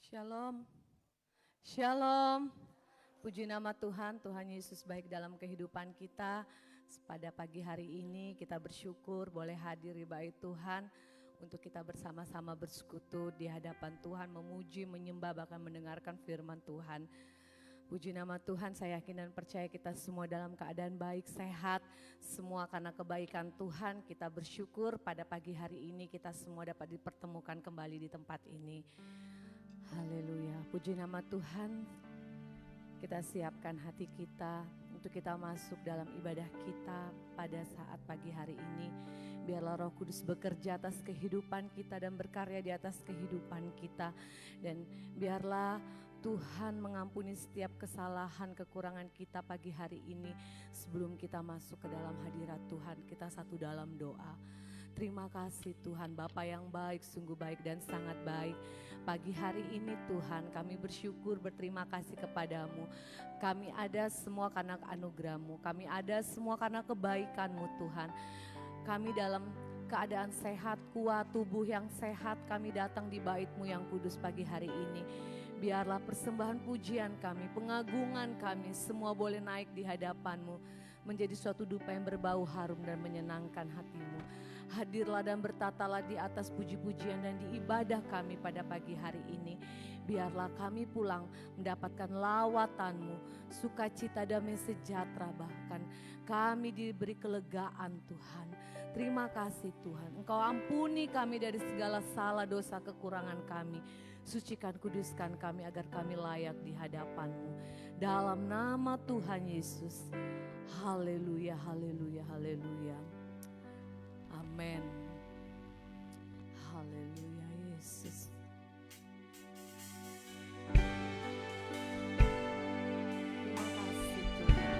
Shalom, Shalom. Puji nama Tuhan, Tuhan Yesus baik dalam kehidupan kita. Pada pagi hari ini kita bersyukur boleh hadir di bait Tuhan untuk kita bersama-sama bersekutu di hadapan Tuhan, memuji, menyembah, bahkan mendengarkan firman Tuhan. Puji nama Tuhan, saya yakin dan percaya kita semua dalam keadaan baik, sehat, semua karena kebaikan Tuhan. Kita bersyukur pada pagi hari ini kita semua dapat dipertemukan kembali di tempat ini. Haleluya, puji nama Tuhan. Kita siapkan hati kita untuk kita masuk dalam ibadah kita pada saat pagi hari ini. Biarlah Roh Kudus bekerja atas kehidupan kita dan berkarya di atas kehidupan kita. Dan biarlah Tuhan mengampuni setiap kesalahan, kekurangan kita pagi hari ini. Sebelum kita masuk ke dalam hadirat Tuhan, kita satu dalam doa. Terima kasih Tuhan, Bapa yang baik, sungguh baik dan sangat baik. Pagi hari ini Tuhan, kami bersyukur, berterima kasih kepadamu. Kami ada semua karena anugerah-Mu, kami ada semua karena kebaikan-Mu Tuhan. Kami dalam keadaan sehat, kuat, tubuh yang sehat, kami datang di bait-Mu yang kudus pagi hari ini. Biarlah persembahan pujian kami, pengagungan kami, semua boleh naik di hadapan-Mu. Menjadi suatu dupa yang berbau harum dan menyenangkan hati-Mu. Hadirlah dan bertatalah di atas puji-pujian dan di ibadah kami pada pagi hari ini. Biarlah kami pulang mendapatkan lawatan-Mu, sukacita, damai sejahtera, bahkan kami diberi kelegaan Tuhan. Terima kasih Tuhan, Engkau ampuni kami dari segala salah, dosa, kekurangan kami. Sucikan, kuduskan kami agar kami layak di hadapan-Mu. Dalam nama Tuhan Yesus. Haleluya, haleluya, haleluya. Amin. Haleluya Yesus. Terima kasih Tuhan.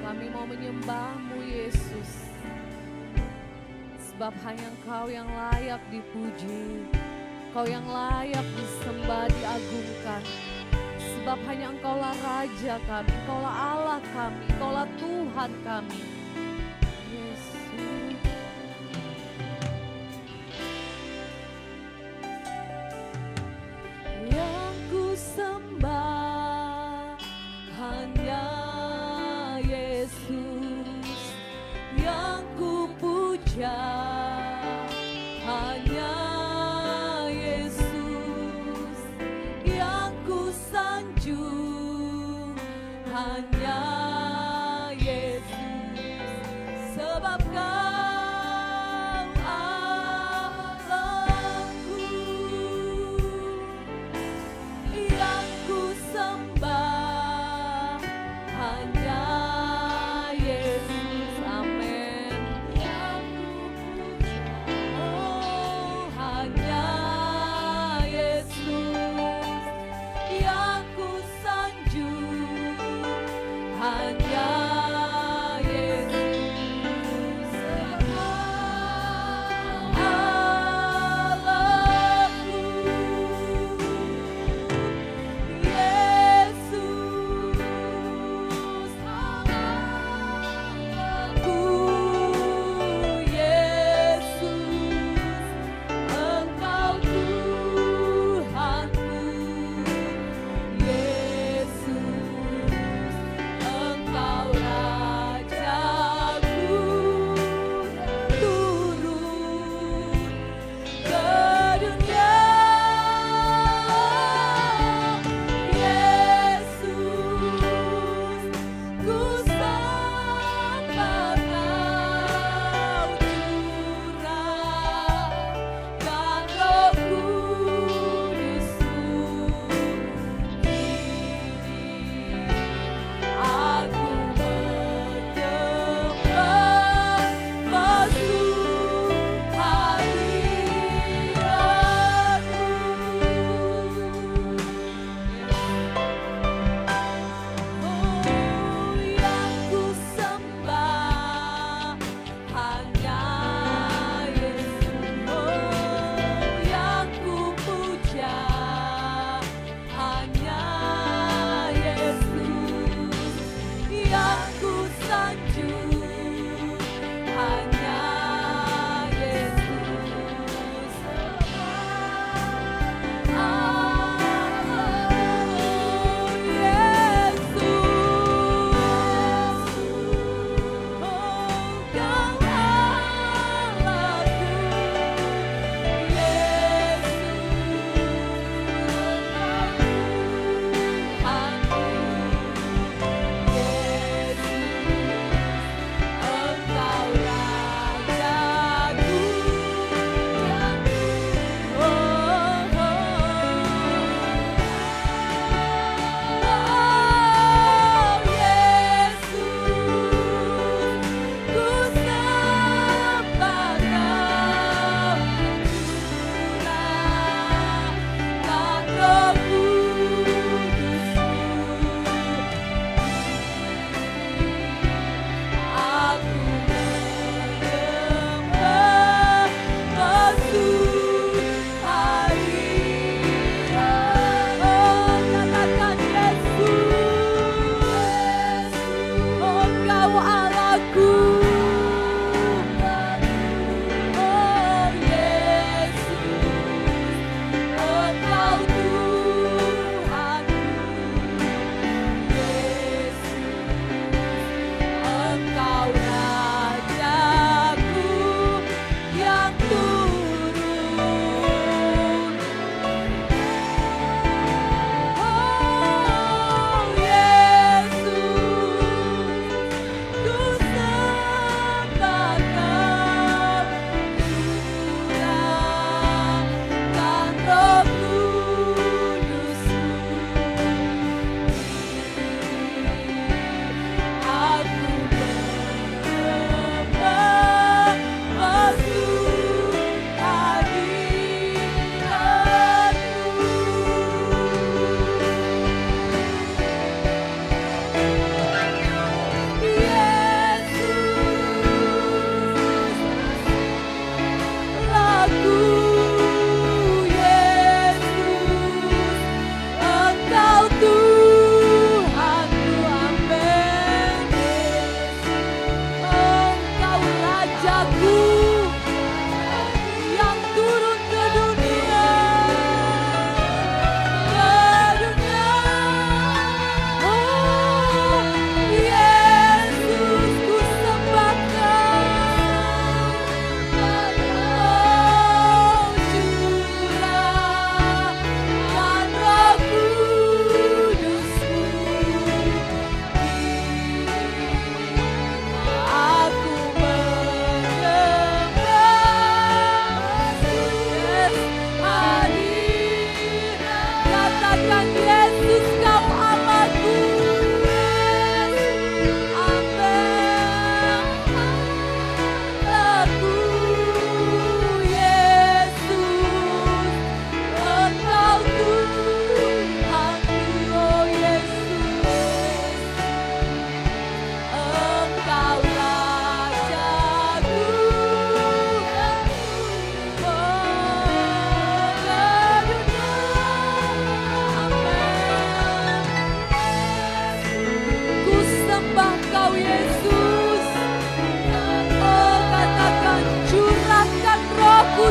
Kami mau menyembah-Mu Yesus. Sebab hanya Engkau yang layak dipuji. Engkau yang layak disembah, diagungkan. Sebab hanya Engkaulah Raja kami, Engkaulah Allah kami, Engkaulah Tuhan kami. Yesus. Yang ku sembah hanya Yesus, yang ku puja hanya Yesus, yang ku sanjung hanya Yesus, sebab Kau Allahku. Yang ku sembah hanya Yesus, amin. Yang ku puja, oh hanya Yesus, yang ku sanjung hanya Yesus,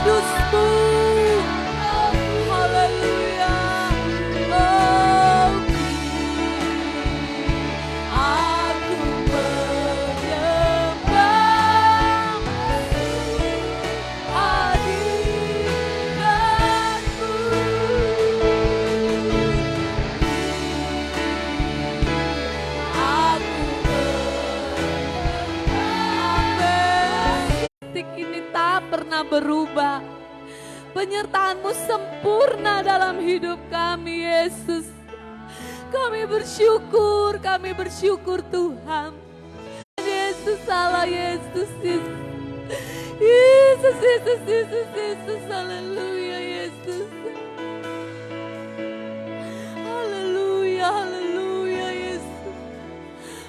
kudus-Mu. Haleluya. Oh, aku menyembah hadirat-Mu. Detik ini tak pernah berubah. Penyertaan-Mu sempurna dalam hidup kami, Yesus. Kami bersyukur Tuhan. Yesus, Allah, Yesus, Yesus. Yesus, Yesus, Yesus, Yesus, haleluya, Yesus. Haleluya, haleluya, Yesus.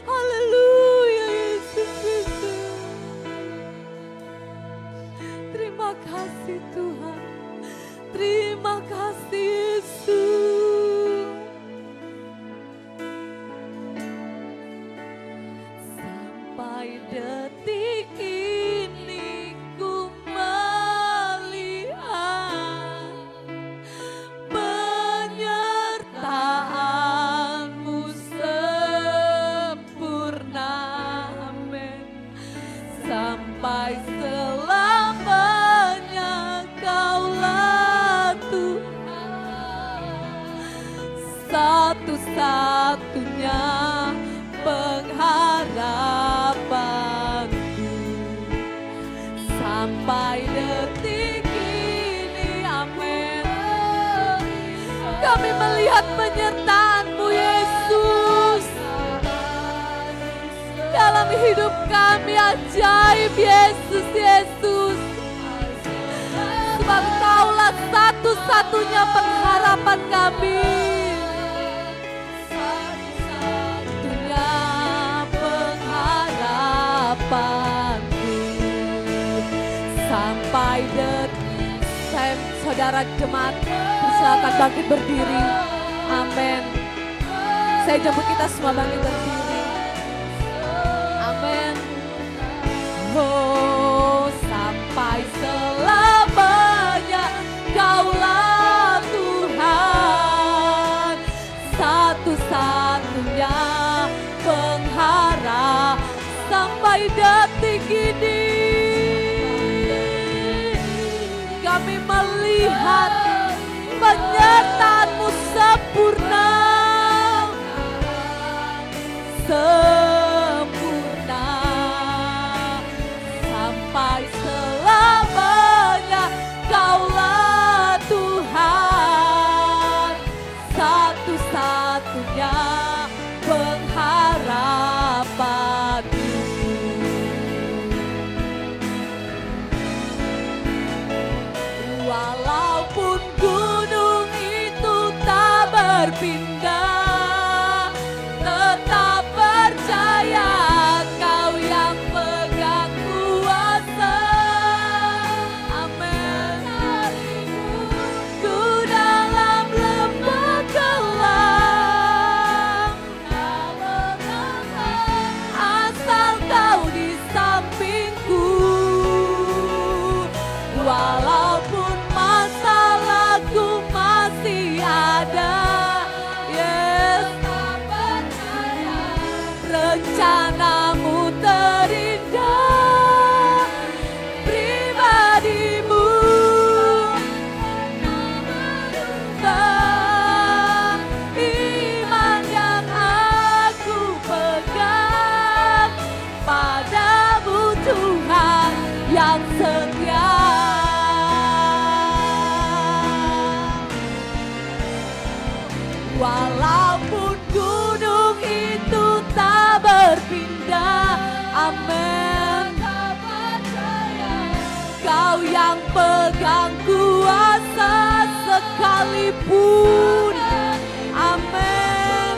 Haleluya, Yesus, Yesus. Terima kasih Tuhan. Terima kasih Yesus. Sampai detik ini ku melihat penyertaan-Mu sempurna. Amin. Sampai selamanya Kaulah Tuhan, satu-satunya pengharapanku. Sampai detik ini, amin. Kami melihat penyertaan-Mu, Yesus. Dalam hidup kami ajaib, Yesus, Yesus. Sebab Kaulah satu-satunya pengharapan kami. Satu-satunya pengharapanku. Sampai detik, saudara jemaat, silakan bangkit berdiri. Amin. Saya jemput kita semua bangkit berdiri. Amin. Oh, sampai selamanya Kaulah Tuhan, satu-satunya pengharap. Sampai detik ini kami melihat penyertaan-Mu sempurna. Sempurna sampai selamanya Kaulah Tuhan, satu-satunya pengharapanku. Walaupun gunung itu tak berpindah, tetap percaya Kau yang pegang kuasa. Amin. Ku dalam lembah kelam, asal Kau di sampingku. Walaupun masalahku masih ada, yes, rencana-Mu terindah, pribadi-Mu iman yang aku pegang padamu Tuhan yang setia. Walaupun gunung itu tak berpindah, amin. Kau yang pegang kuasa sekalipun, amin.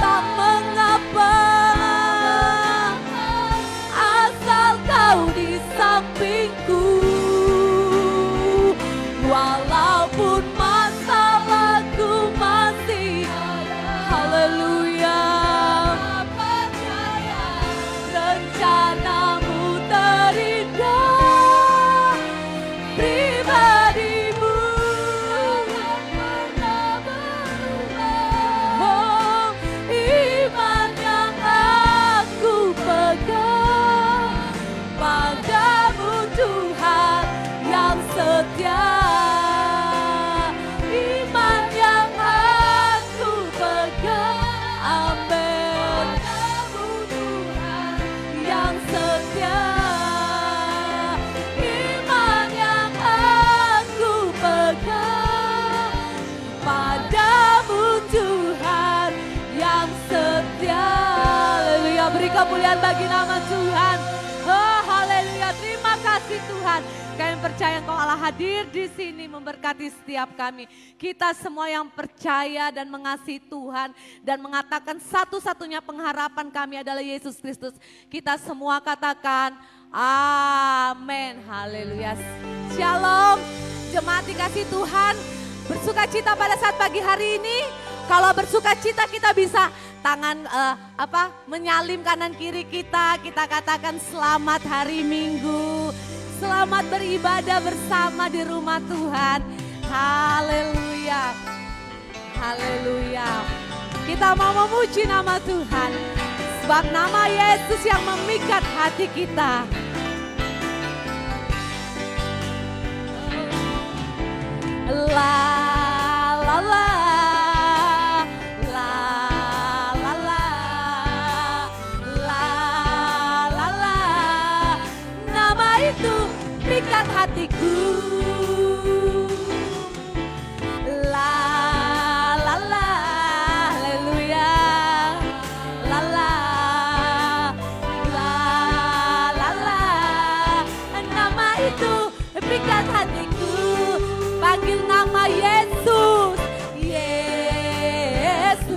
Tak mengapa, asal Kau di sampingku. Walaupun masalahku masih ada, haleluya, rencana-Mu terindah, kemuliaan bagi nama Tuhan. Oh haleluya, terima kasih Tuhan. Kami percaya Engkau Allah hadir di sini memberkati setiap kami. Kita semua yang percaya dan mengasihi Tuhan dan mengatakan satu-satunya pengharapan kami adalah Yesus Kristus. Kita semua katakan amin. Haleluya. Shalom. Jemaat dikasih Tuhan, bersuka cita pada saat pagi hari ini. Kalau bersuka cita kita bisa tangan menyalim kanan kiri kita katakan selamat hari Minggu. Selamat beribadah bersama di rumah Tuhan. Haleluya. Haleluya. Kita mau memuji nama Tuhan. Sebab nama Yesus yang memikat hati kita. La la la. Pikat hatiku, la la la, haleluya, la la la la la, nama itu pikat hatiku, panggil nama Yesus, Yesus,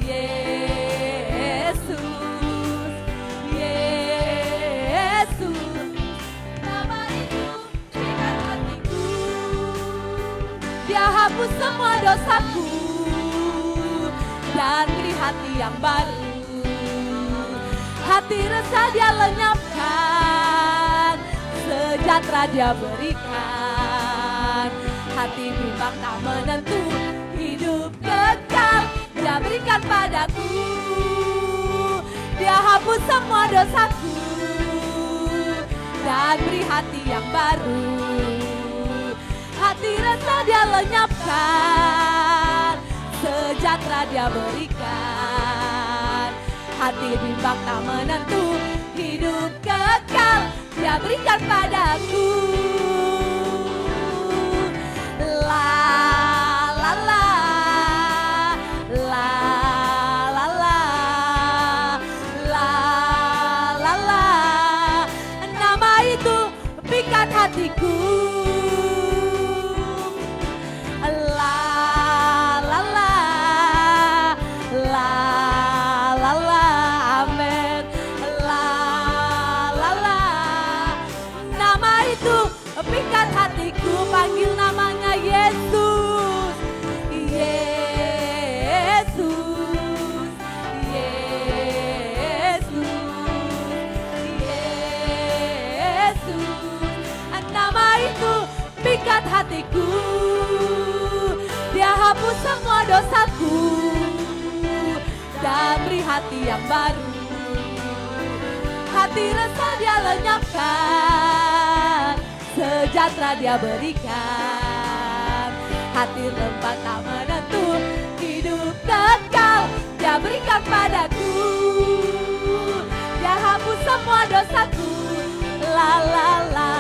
Yesus, Yesus. Dia hapus semua dosaku dan beri hati yang baru. Hati resah dia lenyapkan, sejahtera dia berikan. Hati bimbang tak menentu, hidup kekal dia berikan padaku. Dia hapus semua dosaku dan beri hati yang baru. Hati resah dia lenyapkan, sejahtera dia berikan. Hati bimbang tak menentu, hidup kekal dia berikan padaku. La la la, la la la, la la la. Nama itu pikat hatiku. Pikat hatiku, panggil namanya Yesus, Yesus, Yesus, Yesus. Nama itu pikat hatiku, dia hapus semua dosaku dan beri hati yang baru. Hati resah dia lenyapkan, sejahtera dia berikan. Hati lembut tak menentu, hidup kekal dia berikan padaku. Dia hapus semua dosaku, la la la.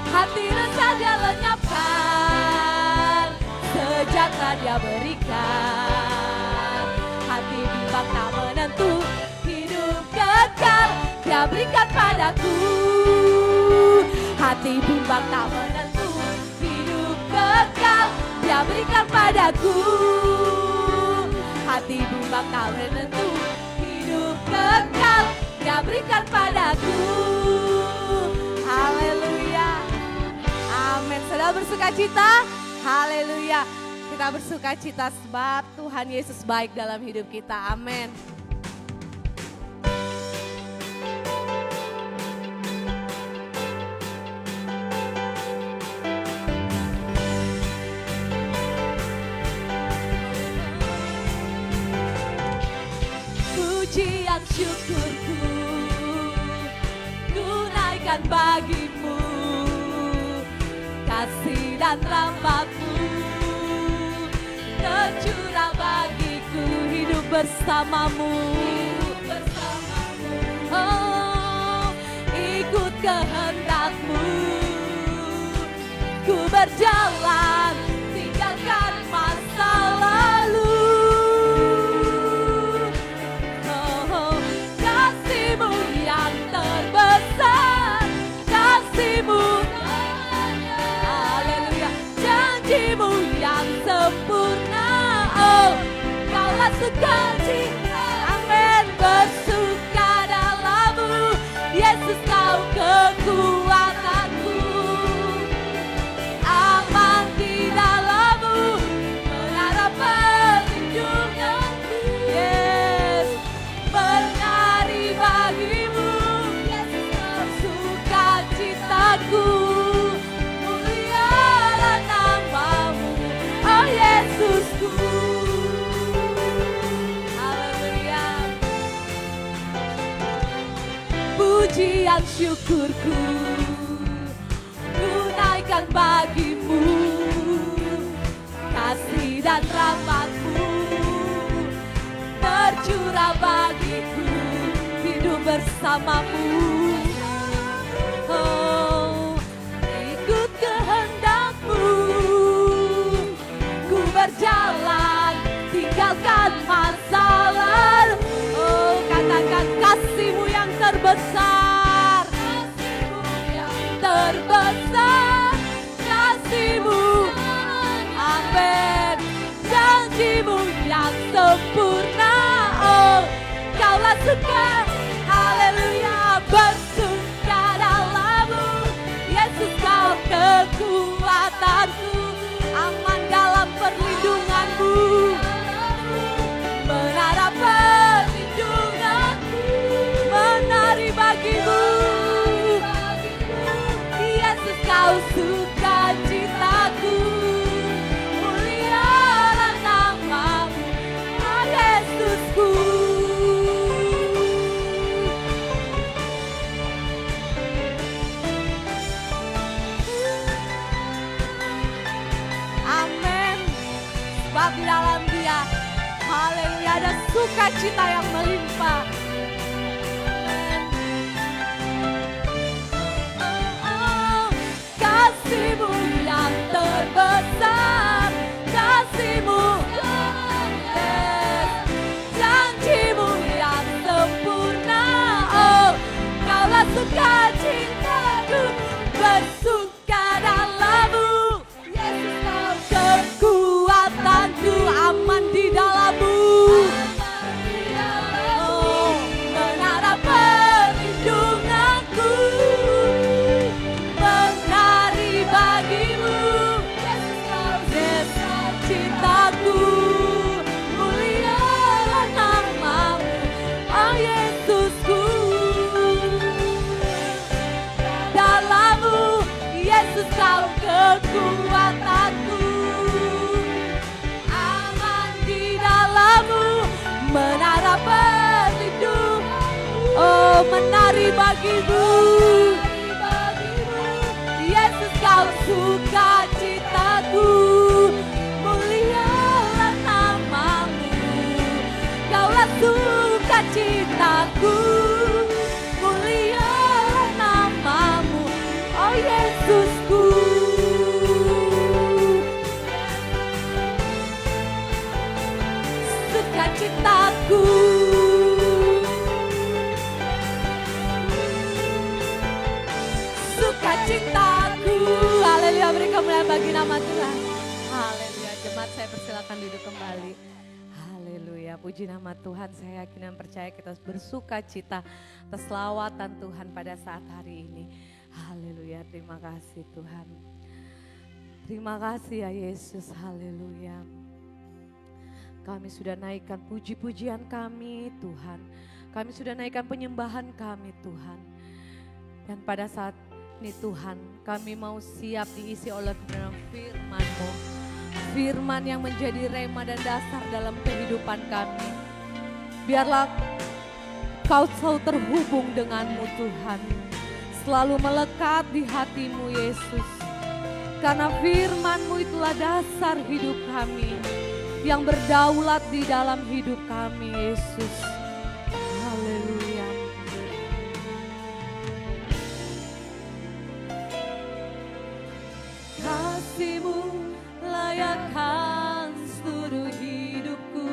Hati resah dia lenyapkan, sejahtera dia berikan. Hati bimbang tak menentu, hidup kekal dia berikan padaku. Hati bimbang tak menentu, hidup kekal dia berikan padaku. Hati bimbang tak menentu, hidup kekal dia berikan padaku. Haleluya. Amin. Saudara bersuka cita? Haleluya. Kita bersuka cita sebab Tuhan Yesus baik dalam hidup kita. Amin. Pujian syukurku ku naikkan bagimu, kasih dan rahmat-Mu tercurah bagiku, hidup bersamamu. Oh, ikut kehendak-Mu, ku berjalan tinggalkan masa lalu. Amin, bersuka dalam-Mu, Yesus Kau kekuatanku. Aman di dalam-Mu, menara perlindunganku. Yes, menari bagi-Mu, Yesus Kau sukacitaku. Mulialah nama-Mu, oh Yesusku. Haleluya. Pujian syukurku ku naikkan bagi-Mu, kasih dan rahmat-Mu tercurah bagiku, hidup bersama-Mu. Oh, ikut kehendak-Mu, ku berjalan, tinggalkan masa lalu. Oh, katakan kasih-Mu yang terbesar, kasih-Mu yang terbesar, kasih-Mu, amin, janji-Mu yang sempurna. Oh, Kaulah suka, haleluya, bersuka dalam-Mu, Yesus Kau kekuatanku. Aman dalam perlindungan-Mu, menara perlindunganku, menari bagi-Mu, Yesus Kau sukacitaku. Mulialah nama-Mu, oh Yesusku. Amin. Sebab di dalam Dia, haleluya, ada sukacita yang melimpah. Oh, kasih-Mu yang terbesar, kasih-Mu, yes, janji-Mu yang sempurna. Oh, Kaulah sukacitaku, bersuka dalam-Mu, Yesus Kau kekuatanku. Aman di dalam-Mu, oh, menara perlindunganku, menari bagi-Mu, Yesus Kau cintaku. Mulialah nama-Mu, oh Yesusku. Dalam-Mu, Yesus Kau kekuatanku. Aman di dalam-Mu, menara perlindungan. Oh, menari bagi-Mu, Yesus Kau sukacitaku. Mulialah nama-Mu, Kaulah sukacitaku. Mulialah nama-Mu, oh Yesusku. Sukacitaku, sukacitaku. Haleluya, beri kemuliaan bagi nama Tuhan. Haleluya, jemaat saya persilakan duduk kembali. Haleluya, puji nama Tuhan. Saya yakin dan percaya kita bersuka cita atas selawatan Tuhan pada saat hari ini. Haleluya, terima kasih Tuhan. Terima kasih ya Yesus, haleluya. Kami sudah naikkan puji-pujian kami Tuhan. Kami sudah naikkan penyembahan kami Tuhan. Dan pada saat ini Tuhan, kami mau siap diisi oleh kebenaran firman-Mu. Firman yang menjadi rema dan dasar dalam kehidupan kami. Biarlah Kau selalu terhubung dengan-Mu Tuhan. Selalu melekat di hati-Mu Yesus. Karena firman-Mu itulah dasar hidup kami. Yang berdaulat di dalam hidup kami Yesus. Haleluya. Kasih-Mu layakkan seluruh hidupku,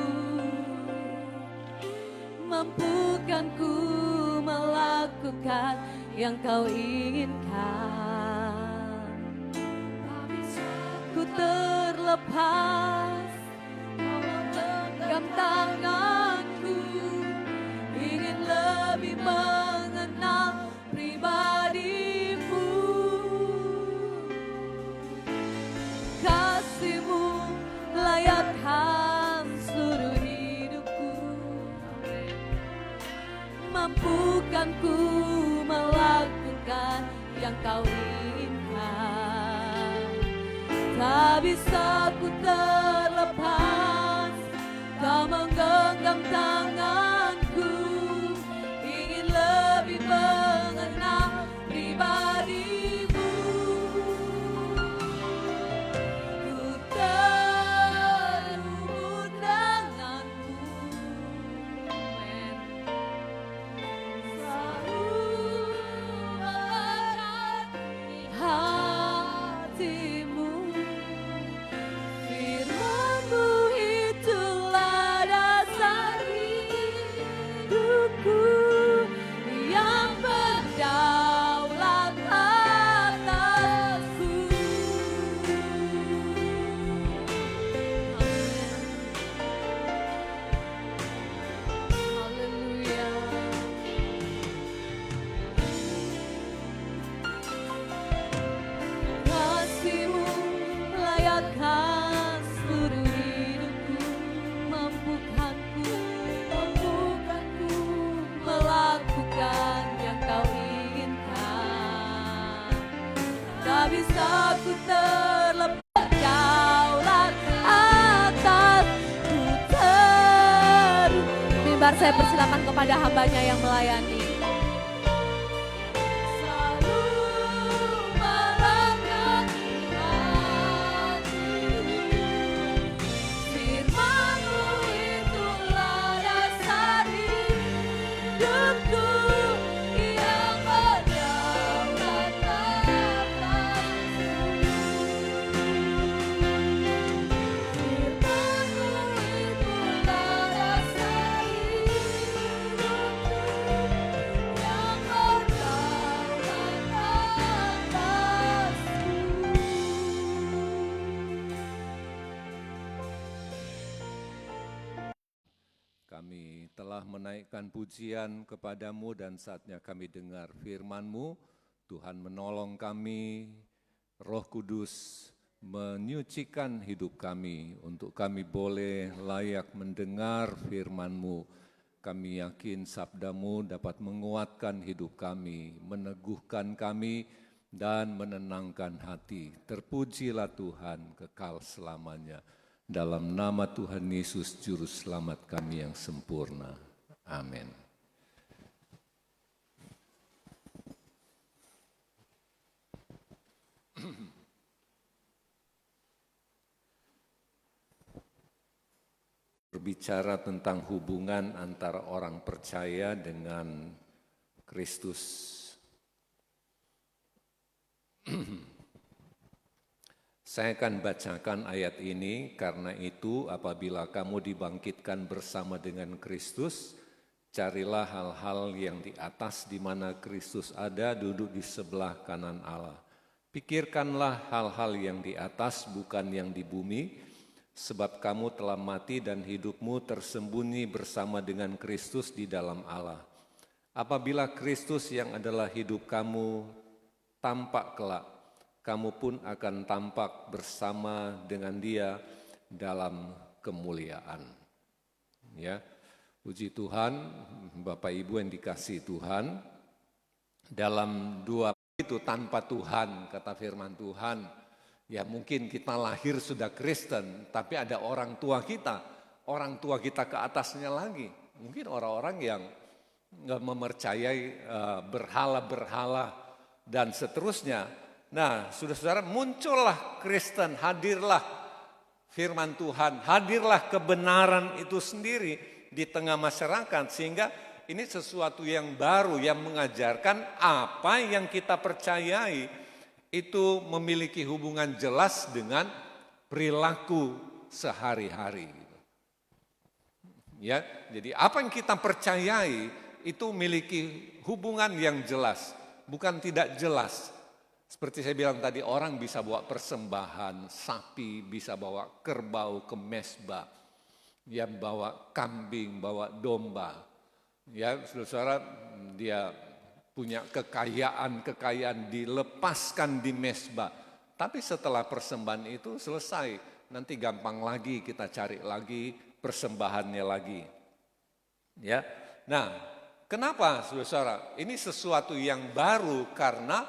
mampukan ku melakukan yang Kau inginkan. Ku terlepas genggam tangan bukan ku melakukan yang kau inginkan. Tak bisa ku terlepas, kau menggenggam tanganku, ingin lebih mengenal pribadimu. Ku terhubung denganmu, selalu melekat di hatimu. Firman-Mu itulah dasar hidupku yang berdaulat atasku. Haleluya. Kasih-Mu layakkan seluruh hidupku, mampukanku melakukan yang kau inginkan. Tak bisa ku terlepas daulat atasku Mimbar saya persilakan kepada hambanya yang melayani. Selalu melekat di hatimu. Firman-Mu itulah dasar hidupku yang berdaulat atasku. Firman-Mu itulah dasar hidupku yang berdaulat atasku. Kami telah menaikkan pujian kepadamu dan saatnya kami dengar firman-Mu. Tuhan menolong kami, Roh Kudus menyucikan hidup kami untuk kami boleh layak mendengar firman-Mu. Kami yakin sabda-Mu dapat menguatkan hidup kami, meneguhkan kami dan menenangkan hati. Terpujilah Tuhan kekal selamanya. Dalam nama Tuhan Yesus Juru Selamat kami yang sempurna. Amin. Berbicara tentang hubungan antara orang percaya dengan Kristus. Saya akan bacakan ayat ini, karena itu apabila kamu dibangkitkan bersama dengan Kristus, carilah hal-hal yang di atas di mana Kristus ada duduk di sebelah kanan Allah. Pikirkanlah hal-hal yang di atas, bukan yang di bumi, sebab kamu telah mati dan hidupmu tersembunyi bersama dengan Kristus di dalam Allah. Apabila Kristus yang adalah hidup kamu tampak kelak, kamu pun akan tampak bersama dengan Dia dalam kemuliaan. Ya, puji Tuhan, Bapak Ibu yang dikasihi Tuhan, dalam dua itu tanpa Tuhan, kata firman Tuhan, ya mungkin kita lahir sudah Kristen, tapi ada orang tua kita ke atasnya lagi. Mungkin orang-orang yang nggak mempercayai berhala-berhala dan seterusnya. Nah, saudara-saudara, muncullah Kristen, hadirlah firman Tuhan, hadirlah kebenaran itu sendiri di tengah masyarakat, sehingga ini sesuatu yang baru yang mengajarkan apa yang kita percayai itu memiliki hubungan jelas dengan perilaku sehari-hari. Ya, jadi apa yang kita percayai itu memiliki hubungan yang jelas, bukan tidak jelas. Seperti saya bilang tadi, orang bisa bawa persembahan sapi, bisa bawa kerbau ke mesbah, ya bawa kambing, bawa domba. Ya, saudara, dia punya kekayaan dilepaskan di mesbah. Tapi setelah persembahan itu selesai, nanti gampang lagi kita cari lagi persembahannya lagi. Ya, nah Kenapa, saudara? Ini sesuatu yang baru karena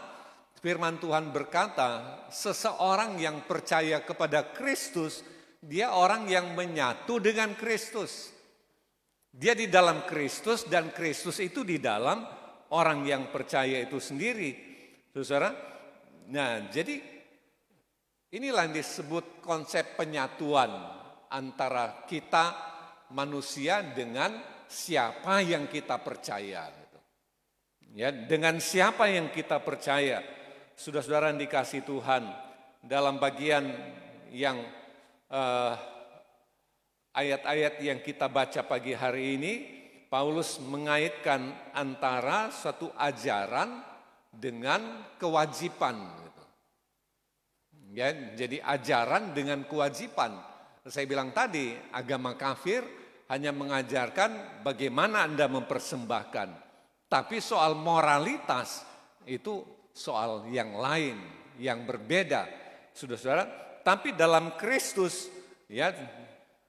firman Tuhan berkata, seseorang yang percaya kepada Kristus, dia orang yang menyatu dengan Kristus. Dia di dalam Kristus dan Kristus itu di dalam orang yang percaya itu sendiri. Saudara, nah jadi inilah yang disebut konsep penyatuan antara kita manusia dengan siapa yang kita percaya. Ya, dengan siapa yang kita percaya. Saudara-saudara yang dikasih Tuhan, dalam bagian yang ayat-ayat yang kita baca pagi hari ini, Paulus mengaitkan antara suatu ajaran dengan kewajiban. Ya, jadi ajaran dengan kewajiban. Saya bilang tadi, agama kafir hanya mengajarkan bagaimana Anda mempersembahkan. Tapi soal moralitas itu soal yang lain, yang berbeda. Saudara-saudara, tapi dalam Kristus, ya,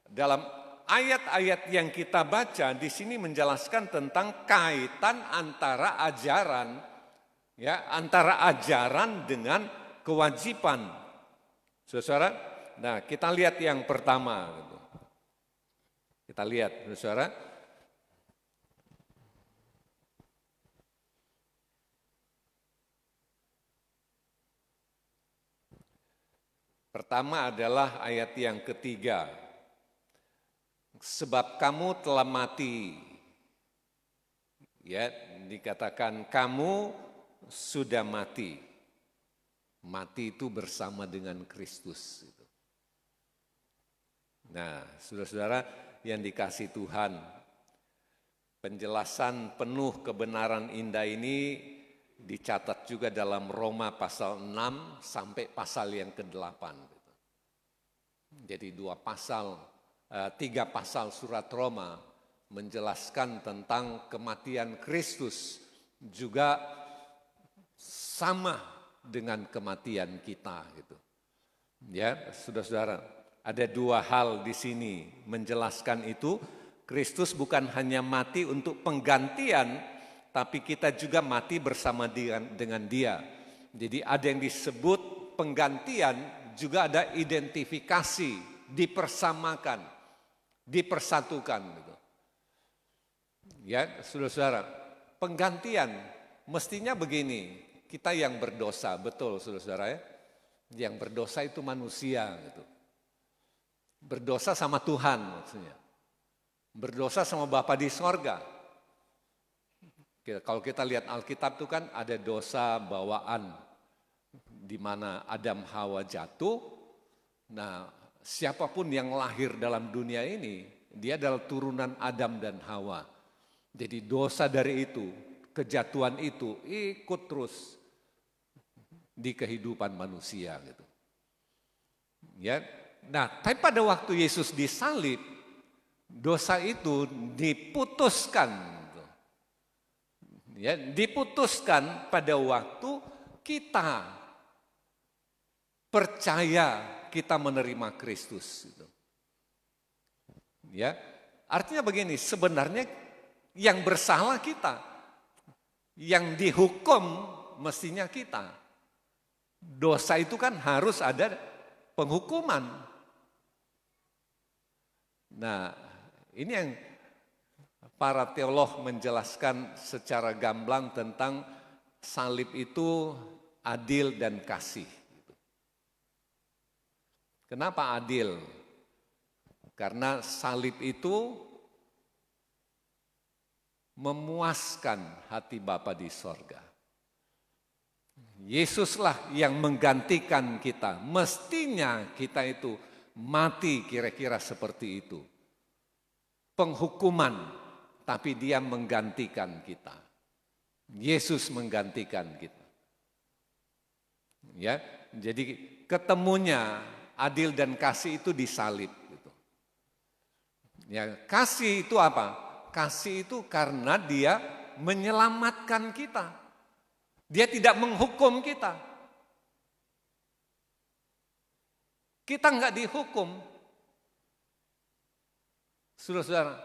dalam ayat-ayat yang kita baca di sini menjelaskan tentang kaitan antara ajaran, ya, antara ajaran dengan kewajiban. Saudara, nah kita lihat yang pertama. Kita lihat, saudara. Pertama adalah ayat yang ketiga. Sebab kamu telah mati. Ya, dikatakan kamu sudah mati. Mati itu bersama dengan Kristus. Nah, saudara-saudara yang dikasih Tuhan, penjelasan penuh kebenaran indah ini dicatat juga dalam Roma pasal 6 sampai pasal yang ke-8. Jadi 3 pasal surat Roma menjelaskan tentang kematian Kristus juga sama dengan kematian kita gitu. Ya, saudara-saudara, ada 2 hal di sini menjelaskan itu. Kristus bukan hanya mati untuk penggantian, tapi kita juga mati bersama dengan Dia. Jadi ada yang disebut penggantian, juga ada identifikasi, dipersamakan, dipersatukan gitu. Ya, saudara-saudara, penggantian mestinya begini. Kita yang berdosa, betul saudara-saudara ya. Yang berdosa itu manusia gitu. Berdosa sama Tuhan maksudnya. Berdosa sama Bapa di sorga. Kalau kita lihat Alkitab itu kan ada dosa bawaan. Di mana Adam Hawa jatuh. Nah, siapapun yang lahir dalam dunia ini, dia adalah turunan Adam dan Hawa. Jadi dosa dari itu, kejatuhan itu ikut terus di kehidupan manusia gitu. Ya. Nah, tapi pada waktu Yesus disalib, dosa itu diputuskan. Gitu. Ya, diputuskan pada waktu kita percaya, kita menerima Kristus gitu. Ya. Artinya begini, sebenarnya yang bersalah kita, yang dihukum mestinya kita. Dosa itu kan harus ada penghukuman. Nah, ini yang para teolog menjelaskan secara gamblang tentang salib itu adil dan kasih. Kenapa adil? Karena salib itu memuaskan hati Bapa di sorga. Yesuslah yang menggantikan kita. Mestinya kita itu mati kira-kira seperti itu. Penghukuman, tapi Dia menggantikan kita. Yesus menggantikan kita. Ya, jadi ketemunya adil dan kasih itu disalib. Gitu. Ya, kasih itu apa? Kasih itu karena Dia menyelamatkan kita. Dia tidak menghukum kita. Kita enggak dihukum. Saudara-saudara.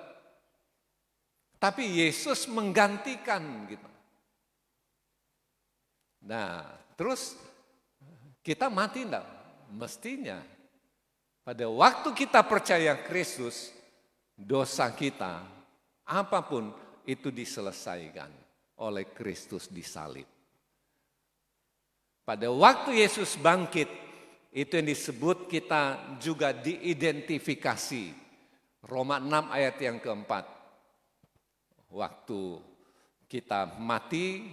tapi Yesus menggantikan gitu. Nah, terus kita mati enggak? Mestinya. Pada waktu kita percaya Kristus, dosa kita, apapun itu diselesaikan oleh Kristus di salib. Pada waktu Yesus bangkit, itu yang disebut kita juga diidentifikasi. Roma 6 ayat yang keempat. Waktu kita mati,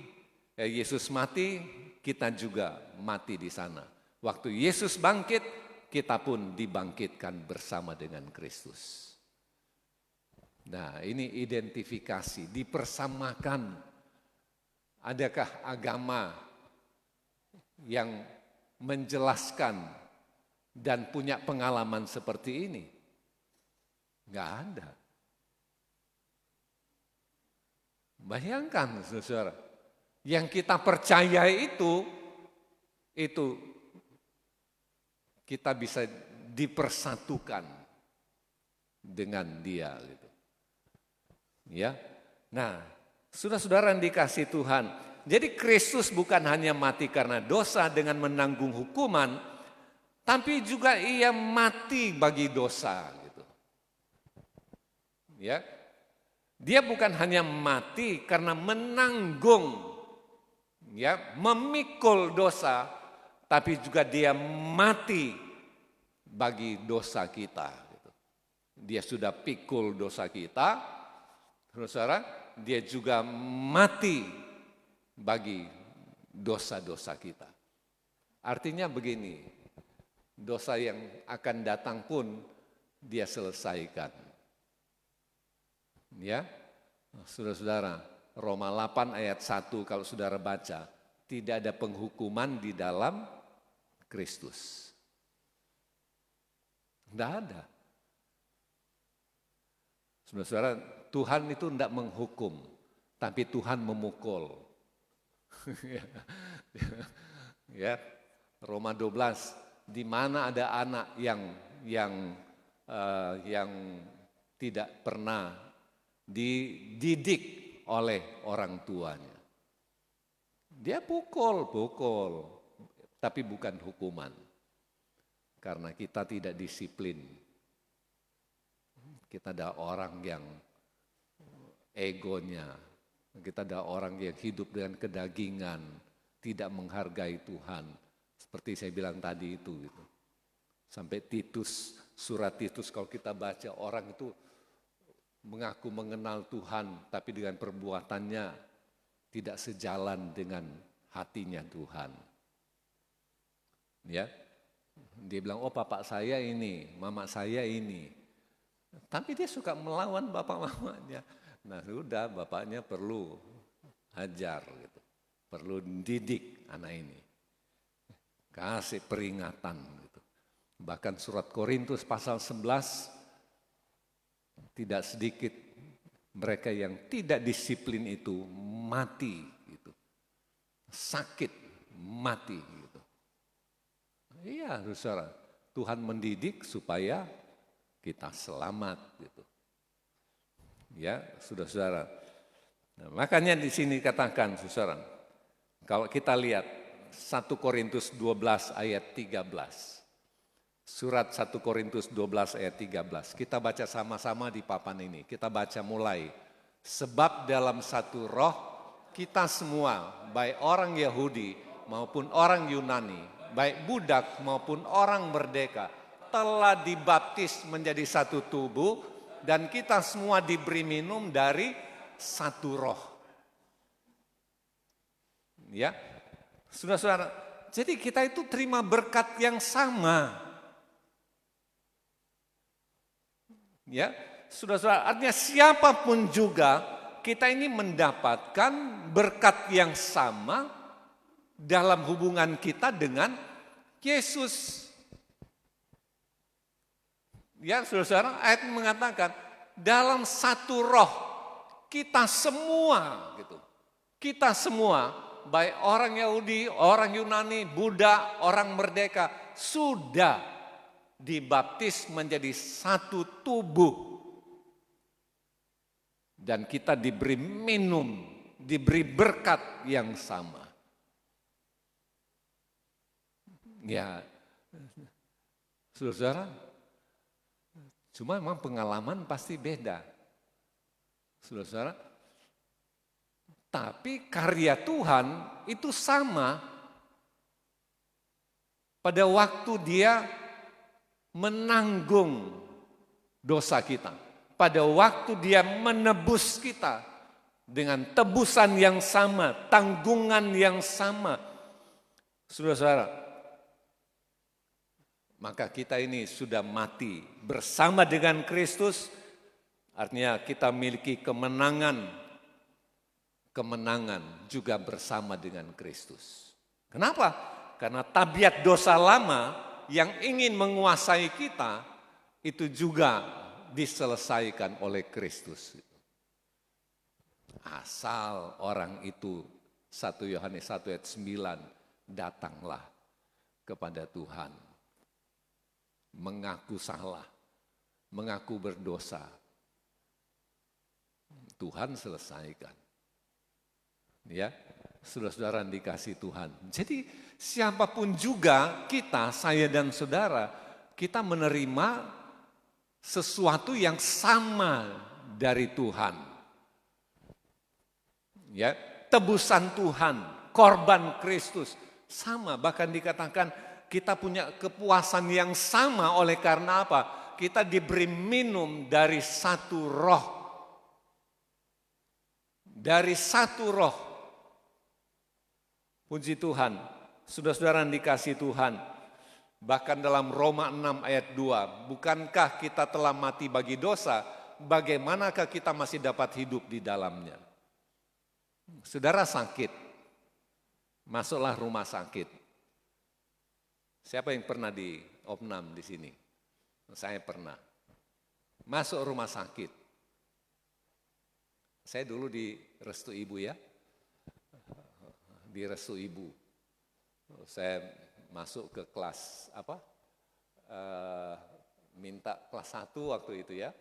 Yesus mati, kita juga mati di sana. Waktu Yesus bangkit, kita pun dibangkitkan bersama dengan Kristus. Nah, ini identifikasi, dipersamakan. Adakah agama yang menjelaskan dan punya pengalaman seperti ini? Enggak ada. Bayangkan, saudara, yang kita percaya itu kita bisa dipersatukan dengan Dia gitu. Ya. Nah, saudara-saudara yang dikasihi Tuhan, jadi Kristus bukan hanya mati karena dosa dengan menanggung hukuman, tapi juga Ia mati bagi dosa gitu. Ya. Dia bukan hanya mati karena menanggung, ya, memikul dosa, tapi juga Dia mati bagi dosa kita. Dia sudah pikul dosa kita, saudara, Dia juga mati bagi dosa-dosa kita. Artinya begini, dosa yang akan datang pun Dia selesaikan. Ya, saudara-saudara, Roma 8 ayat 1 kalau saudara baca, tidak ada penghukuman di dalam Kristus. Tidak ada. Saudara-saudara, Tuhan itu tidak menghukum, tapi Tuhan memukul. Ya, Roma 12, di mana ada anak yang tidak pernah dididik oleh orang tuanya. Dia pukul, tapi bukan hukuman. Karena kita tidak disiplin. Kita ada orang yang egonya, kita ada orang yang hidup dengan kedagingan, tidak menghargai Tuhan. Seperti saya bilang tadi itu. Gitu. Sampai Titus, surat Titus kalau kita baca, orang itu mengaku mengenal Tuhan, tapi dengan perbuatannya tidak sejalan dengan hatinya Tuhan. Ya, dia bilang, oh bapak saya ini, mama saya ini. Tapi dia suka melawan bapak mamanya. Nah sudah, bapaknya perlu hajar, gitu. Perlu didik anak ini. Kasih peringatan. Gitu. Bahkan surat Korintus pasal 11, tidak sedikit mereka yang tidak disiplin itu mati, gitu. Sakit, mati. Gitu. Iya, saudara, Tuhan mendidik supaya kita selamat. Gitu. Ya, saudara-saudara. Nah, makanya di sini katakan, saudara, kalau kita lihat 1 Korintus 12 ayat 13. Surat 1 Korintus 12 ayat 13. Kita baca sama-sama di papan ini. Kita baca mulai. Sebab dalam satu roh kita semua, baik orang Yahudi maupun orang Yunani, baik budak maupun orang merdeka, telah dibaptis menjadi satu tubuh dan kita semua diberi minum dari satu roh. Ya, saudara-saudara, jadi kita itu terima berkat yang sama. Ya, saudara-saudara, artinya siapapun juga kita ini mendapatkan berkat yang sama dalam hubungan kita dengan Yesus. Ya, saudara-saudara, ayat mengatakan dalam satu roh kita semua, gitu. Kita semua, baik orang Yahudi, orang Yunani, budak, orang merdeka, sudah dibaptis menjadi satu tubuh Dan kita diberi minum, diberi berkat yang sama. Ya, saudara, cuma memang pengalaman pasti beda. Saudara, tapi karya Tuhan itu sama pada waktu Dia menanggung dosa kita. Pada waktu Dia menebus kita dengan tebusan yang sama, tanggungan yang sama. Saudara-saudara, maka kita ini sudah mati bersama dengan Kristus, artinya kita memiliki kemenangan juga bersama dengan Kristus. Kenapa? Karena tabiat dosa lama yang ingin menguasai kita, itu juga diselesaikan oleh Kristus. Asal orang itu, 1 Yohanes 1 ayat 9, datanglah kepada Tuhan. Mengaku salah, mengaku berdosa. Tuhan selesaikan. Ya, saudara-saudara dikasih Tuhan. Jadi siapapun juga kita, saya dan saudara, kita menerima sesuatu yang sama dari Tuhan. Ya, tebusan Tuhan, korban Kristus sama, bahkan dikatakan kita punya kepuasan yang sama oleh karena apa? Kita diberi minum dari satu roh. Dari satu roh. Puji Tuhan, saudara-saudara dikasih Tuhan. Bahkan dalam Roma 6 ayat 2, bukankah kita telah mati bagi dosa, bagaimanakah kita masih dapat hidup di dalamnya? Saudara sakit, masuklah rumah sakit. Siapa yang pernah di opnam di sini? Saya pernah. Masuk rumah sakit. Saya dulu di Restu Ibu ya. Di Restu Ibu. Saya masuk ke kelas apa? Minta kelas 1 waktu itu ya.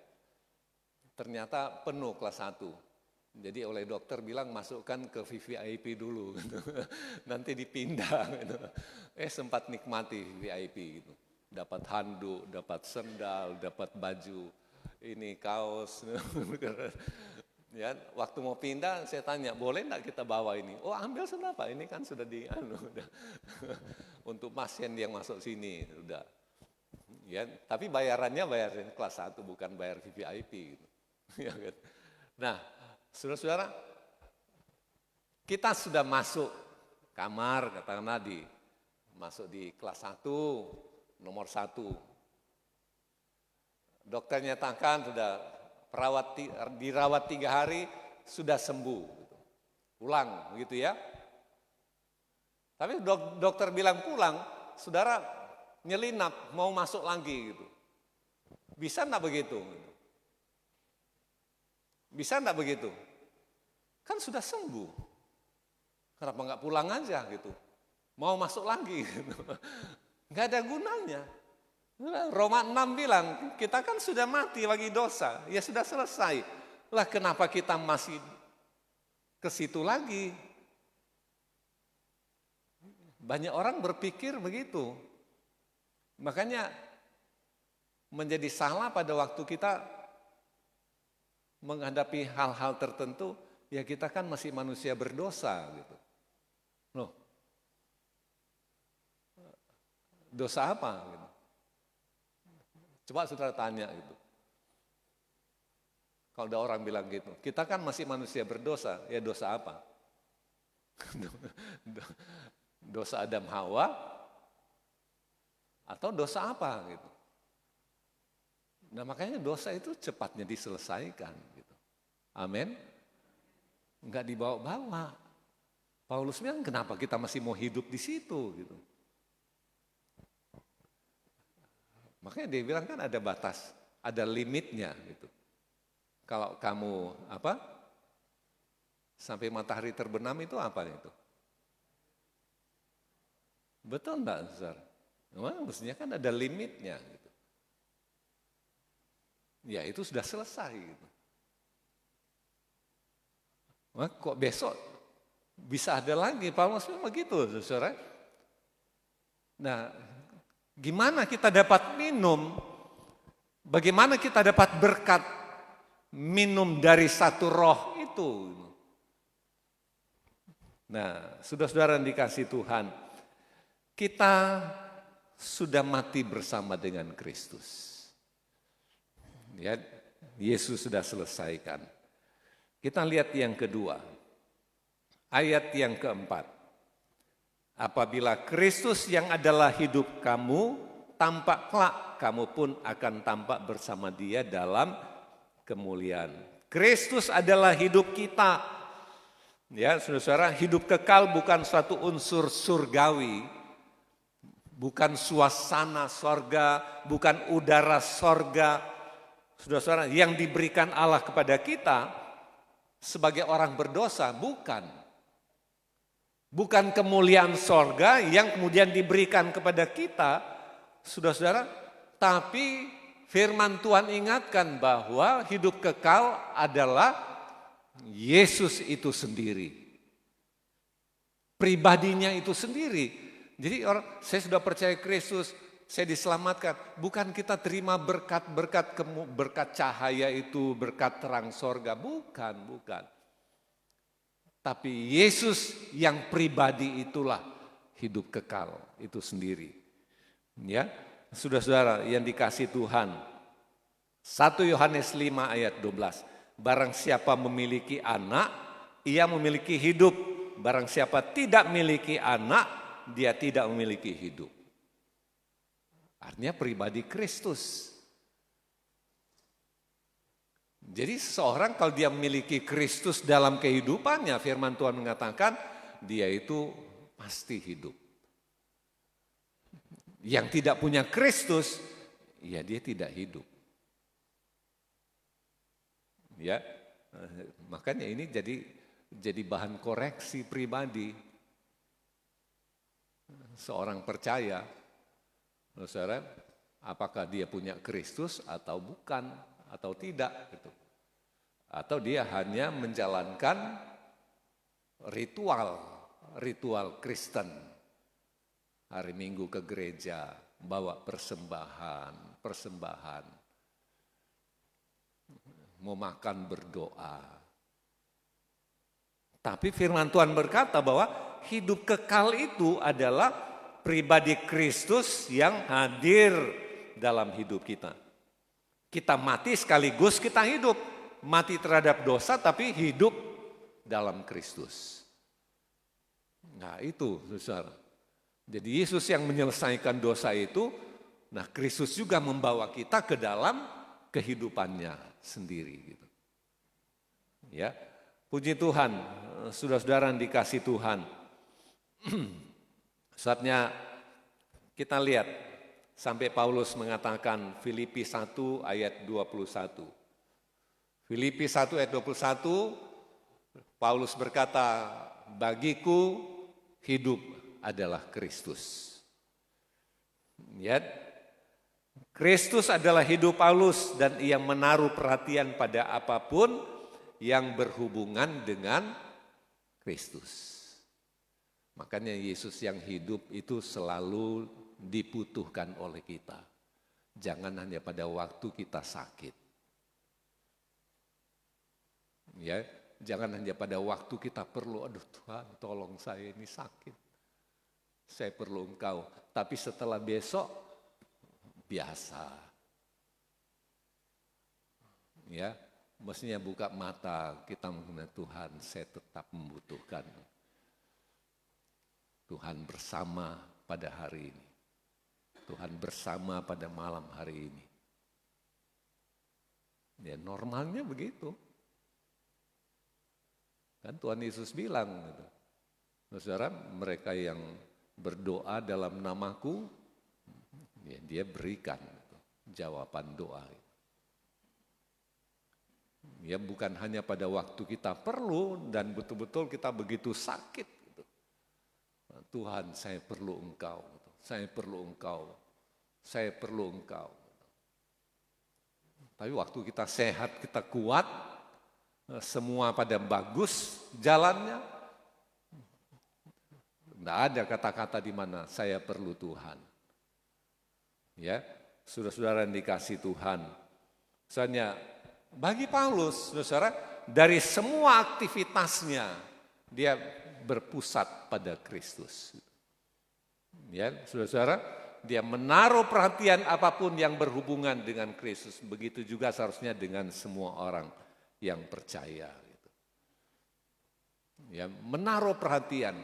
Ternyata penuh kelas 1. Jadi oleh dokter bilang masukkan ke VVIP dulu, gitu. Nanti dipindah. Gitu. Sempat nikmati VIP, gitu. Dapat handuk, dapat sendal, dapat baju, ini kaos. Ya, waktu mau pindah saya tanya, boleh enggak kita bawa ini? Oh ambil kenapa? Ini kan sudah untuk pasien yang masuk sini, udah. Ya, tapi bayarannya kelas 1 bukan bayar VVIP. Gitu. Ya, kan? Nah, saudara-saudara, kita sudah masuk kamar, katakanlah masuk di kelas 1, nomor 1. Dokter nyatakan sudah dirawat 3 hari, sudah sembuh. Pulang, begitu ya. Tapi dokter bilang pulang, saudara nyelinap, mau masuk lagi gitu. Bisa enggak begitu? Bisa enggak begitu? Kan sudah sembuh. Kenapa enggak pulang aja gitu? Mau masuk lagi gitu. Enggak ada gunanya. Roma 6 bilang, kita kan sudah mati bagi dosa. Ya sudah selesai. Lah kenapa kita masih ke situ lagi? Banyak orang berpikir begitu. Makanya menjadi salah pada waktu kita menghadapi hal-hal tertentu, ya kita kan masih manusia berdosa gitu. Loh, dosa apa? Gitu. Coba saudara tanya gitu. Kalau ada orang bilang gitu, kita kan masih manusia berdosa, ya dosa apa? Dosa Adam Hawa atau dosa apa gitu. Nah makanya dosa itu cepatnya diselesaikan gitu. Amin. Enggak dibawa-bawa. Paulus bilang kenapa kita masih mau hidup di situ gitu. Makanya dia bilang kan ada batas, ada limitnya gitu. Kalau kamu sampai matahari terbenam itu apa itu? Betul enggak, Zar? Memang mestinya kan ada limitnya gitu. Ya itu sudah selesai gitu. Wah, kok besok bisa ada lagi? Paulus begitu, saudara. Nah, gimana kita dapat minum? Bagaimana kita dapat berkat minum dari satu roh itu? Nah, saudara-saudara yang dikasih Tuhan, kita sudah mati bersama dengan Kristus. Ya, Yesus sudah selesaikan. Kita lihat yang kedua, ayat yang keempat. Apabila Kristus yang adalah hidup kamu, tampak kelak kamu pun akan tampak bersama Dia dalam kemuliaan. Kristus adalah hidup kita. Ya, saudara-saudara, hidup kekal bukan suatu unsur surgawi, bukan suasana sorga, bukan udara sorga. Saudara-saudara, yang diberikan Allah kepada kita sebagai orang berdosa, bukan. Bukan kemuliaan sorga yang kemudian diberikan kepada kita, saudara-saudara, tapi firman Tuhan ingatkan bahwa hidup kekal adalah Yesus itu sendiri. Pribadinya itu sendiri. Jadi saya sudah percaya Kristus, saya diselamatkan. Bukan kita terima berkat cahaya itu, berkat terang sorga. Bukan. Tapi Yesus yang pribadi itulah hidup kekal itu sendiri. Ya, saudara-saudara yang dikasih Tuhan. 1 Yohanes 5 ayat 12. Barang siapa memiliki anak, ia memiliki hidup. Barang siapa tidak memiliki anak, dia tidak memiliki hidup. Artinya pribadi Kristus. Jadi seseorang kalau dia memiliki Kristus dalam kehidupannya, firman Tuhan mengatakan dia itu pasti hidup. Yang tidak punya Kristus, ya dia tidak hidup. Ya, makanya ini jadi bahan koreksi pribadi. Seorang percaya, saudara, apakah dia punya Kristus atau bukan, atau tidak gitu. Atau dia hanya menjalankan ritual Kristen. Hari Minggu ke gereja, bawa persembahan. Mau makan berdoa. Tapi firman Tuhan berkata bahwa hidup kekal itu adalah pribadi Kristus yang hadir dalam hidup kita. Kita mati sekaligus kita hidup. Mati terhadap dosa tapi hidup dalam Kristus. Nah itu saudara. Jadi Yesus yang menyelesaikan dosa itu, nah Kristus juga membawa kita ke dalam kehidupannya sendiri. Gitu. Ya, puji Tuhan, saudara-saudara yang dikasih Tuhan. Saatnya kita lihat sampai Paulus mengatakan Filipi 1 ayat 21. Filipi 1 ayat 21, Paulus berkata, bagiku hidup adalah Kristus. Ya, Kristus adalah hidup Paulus dan ia menaruh perhatian pada apapun yang berhubungan dengan Kristus. Makanya Yesus yang hidup itu selalu dibutuhkan oleh kita. Jangan hanya pada waktu kita sakit. Ya, jangan hanya pada waktu kita perlu, aduh Tuhan tolong saya ini sakit. Saya perlu Engkau. Tapi setelah besok biasa. Ya, mestinya buka mata kita mengenai Tuhan, saya tetap membutuhkan. Tuhan bersama pada hari ini. Tuhan bersama pada malam hari ini. Ya normalnya begitu. Kan Tuhan Yesus bilang gitu. Saudara, mereka yang berdoa dalam namaku, ya dia berikan gitu, jawaban doa. Ya bukan hanya pada waktu kita perlu dan betul-betul kita begitu sakit. Gitu. Tuhan saya perlu Engkau, gitu. Saya perlu Engkau, saya perlu Engkau. Tapi waktu kita sehat, kita kuat, semua pada bagus jalannya, tidak ada kata-kata di mana saya perlu Tuhan. Ya, saudara-saudara yang dikasih Tuhan. Misalnya bagi Paulus, saudara, dari semua aktivitasnya dia berpusat pada Kristus. Ya, saudara-saudara, dia menaruh perhatian apapun yang berhubungan dengan Kristus. Begitu juga seharusnya dengan semua orang yang percaya. Ya, menaruh perhatian,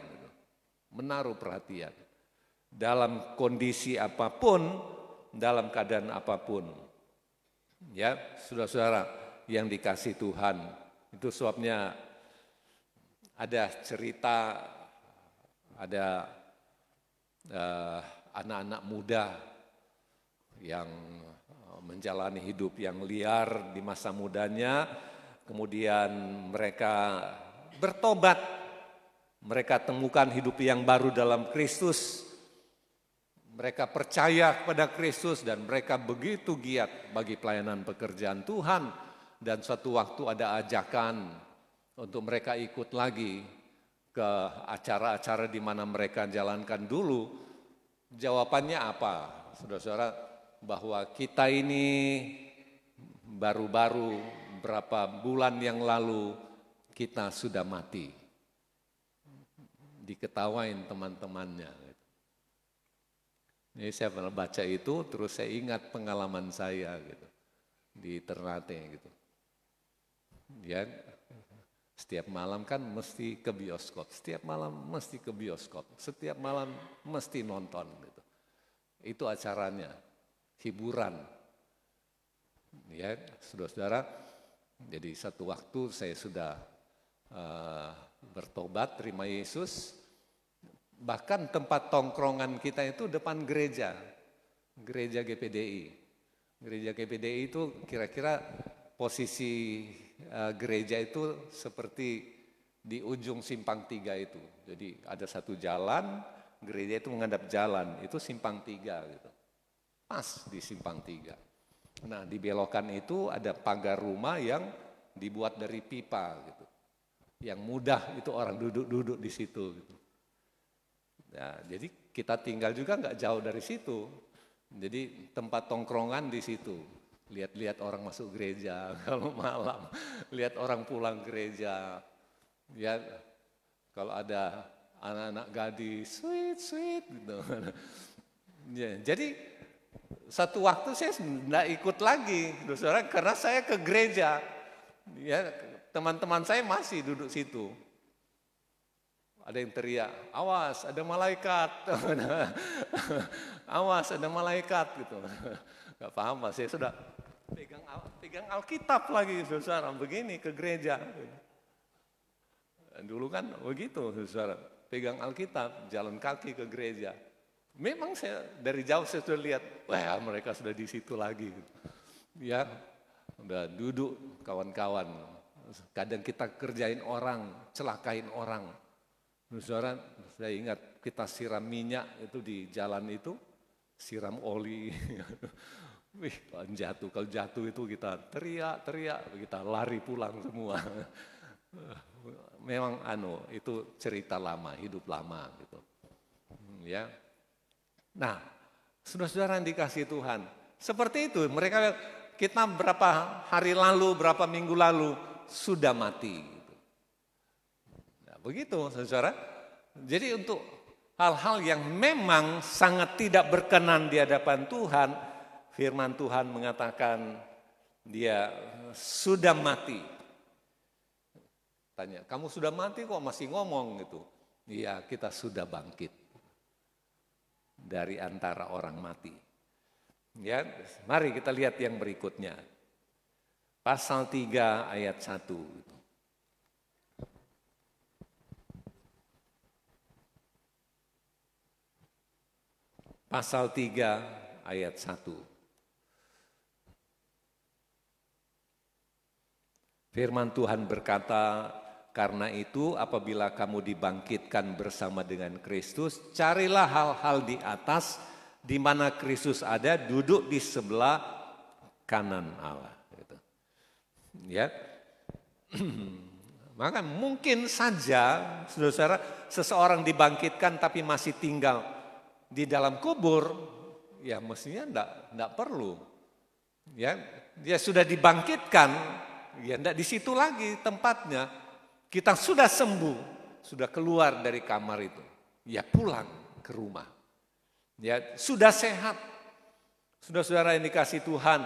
menaruh perhatian dalam kondisi apapun, dalam keadaan apapun. Ya, saudara-saudara yang dikasih Tuhan, itu sebabnya ada cerita, ada anak-anak muda yang menjalani hidup yang liar di masa mudanya, kemudian mereka bertobat, mereka temukan hidup yang baru dalam Kristus, mereka percaya kepada Kristus dan mereka begitu giat bagi pelayanan pekerjaan Tuhan, dan suatu waktu ada ajakan untuk mereka ikut lagi ke acara-acara di mana mereka jalankan dulu. Jawabannya apa, saudara-saudara? Bahwa kita ini baru-baru berapa bulan yang lalu kita sudah mati. Diketawain teman-temannya. Jadi saya pernah baca itu, terus saya ingat pengalaman saya gitu di Ternate gitu. Ya, setiap malam kan mesti ke bioskop, setiap malam mesti ke bioskop, setiap malam mesti nonton gitu. Itu acaranya, hiburan. Ya, saudara-saudara, jadi satu waktu saya sudah bertobat, terima Yesus. Bahkan tempat tongkrongan kita itu depan gereja, gereja GPDI. Gereja GPDI itu kira-kira posisi gereja itu seperti di ujung simpang 3 itu. Jadi ada satu jalan, gereja itu menghadap jalan, itu simpang 3 gitu. Pas di simpang 3. Nah, di belokan itu ada pagar rumah yang dibuat dari pipa gitu. Yang mudah itu orang duduk-duduk di situ gitu. Ya, jadi kita tinggal juga nggak jauh dari situ. Jadi tempat tongkrongan di situ. Lihat-lihat orang masuk gereja kalau malam, lihat orang pulang gereja. Ya, kalau ada anak-anak gadis, sweet gitu. Ya, jadi satu waktu saya tidak ikut lagi, saudara, karena saya ke gereja. Ya, teman-teman saya masih duduk situ. Ada yang teriak, awas ada malaikat, awas ada malaikat gitu. Gak paham, saya sudah pegang Alkitab lagi, saudara, begini ke gereja. Dulu kan begitu, saudara, pegang Alkitab, jalan kaki ke gereja. Memang saya dari jauh saya sudah lihat, wah mereka sudah di situ lagi. Ya, udah duduk kawan-kawan. Kadang kita kerjain orang, celakain orang. Saudara, saya ingat kita siram minyak itu di jalan itu, siram oli. Wih, kalau jatuh itu kita teriak, kita lari pulang semua. Memang itu cerita lama, hidup lama gitu. Ya. Nah, saudara-saudara yang dikasih Tuhan, seperti itu mereka, kita berapa hari lalu, berapa minggu lalu sudah mati. Begitu, saudara. Jadi untuk hal-hal yang memang sangat tidak berkenan di hadapan Tuhan, firman Tuhan mengatakan dia sudah mati. Tanya, kamu sudah mati kok masih ngomong gitu? Iya, kita sudah bangkit dari antara orang mati. Ya, mari kita lihat yang berikutnya. Pasal 3 ayat 1. Pasal 3 ayat 1. Firman Tuhan berkata, karena itu apabila kamu dibangkitkan bersama dengan Kristus, carilah hal-hal di atas di mana Kristus ada, duduk di sebelah kanan Allah. Ya. Maka mungkin saja, saudara-saudara, seseorang dibangkitkan tapi masih tinggal di dalam kubur, ya mestinya enggak perlu. Ya, dia sudah dibangkitkan, ya enggak di situ lagi tempatnya. Kita sudah sembuh, sudah keluar dari kamar itu. Ya pulang ke rumah. Ya sudah sehat. Saudara-saudara yang dikasih Tuhan,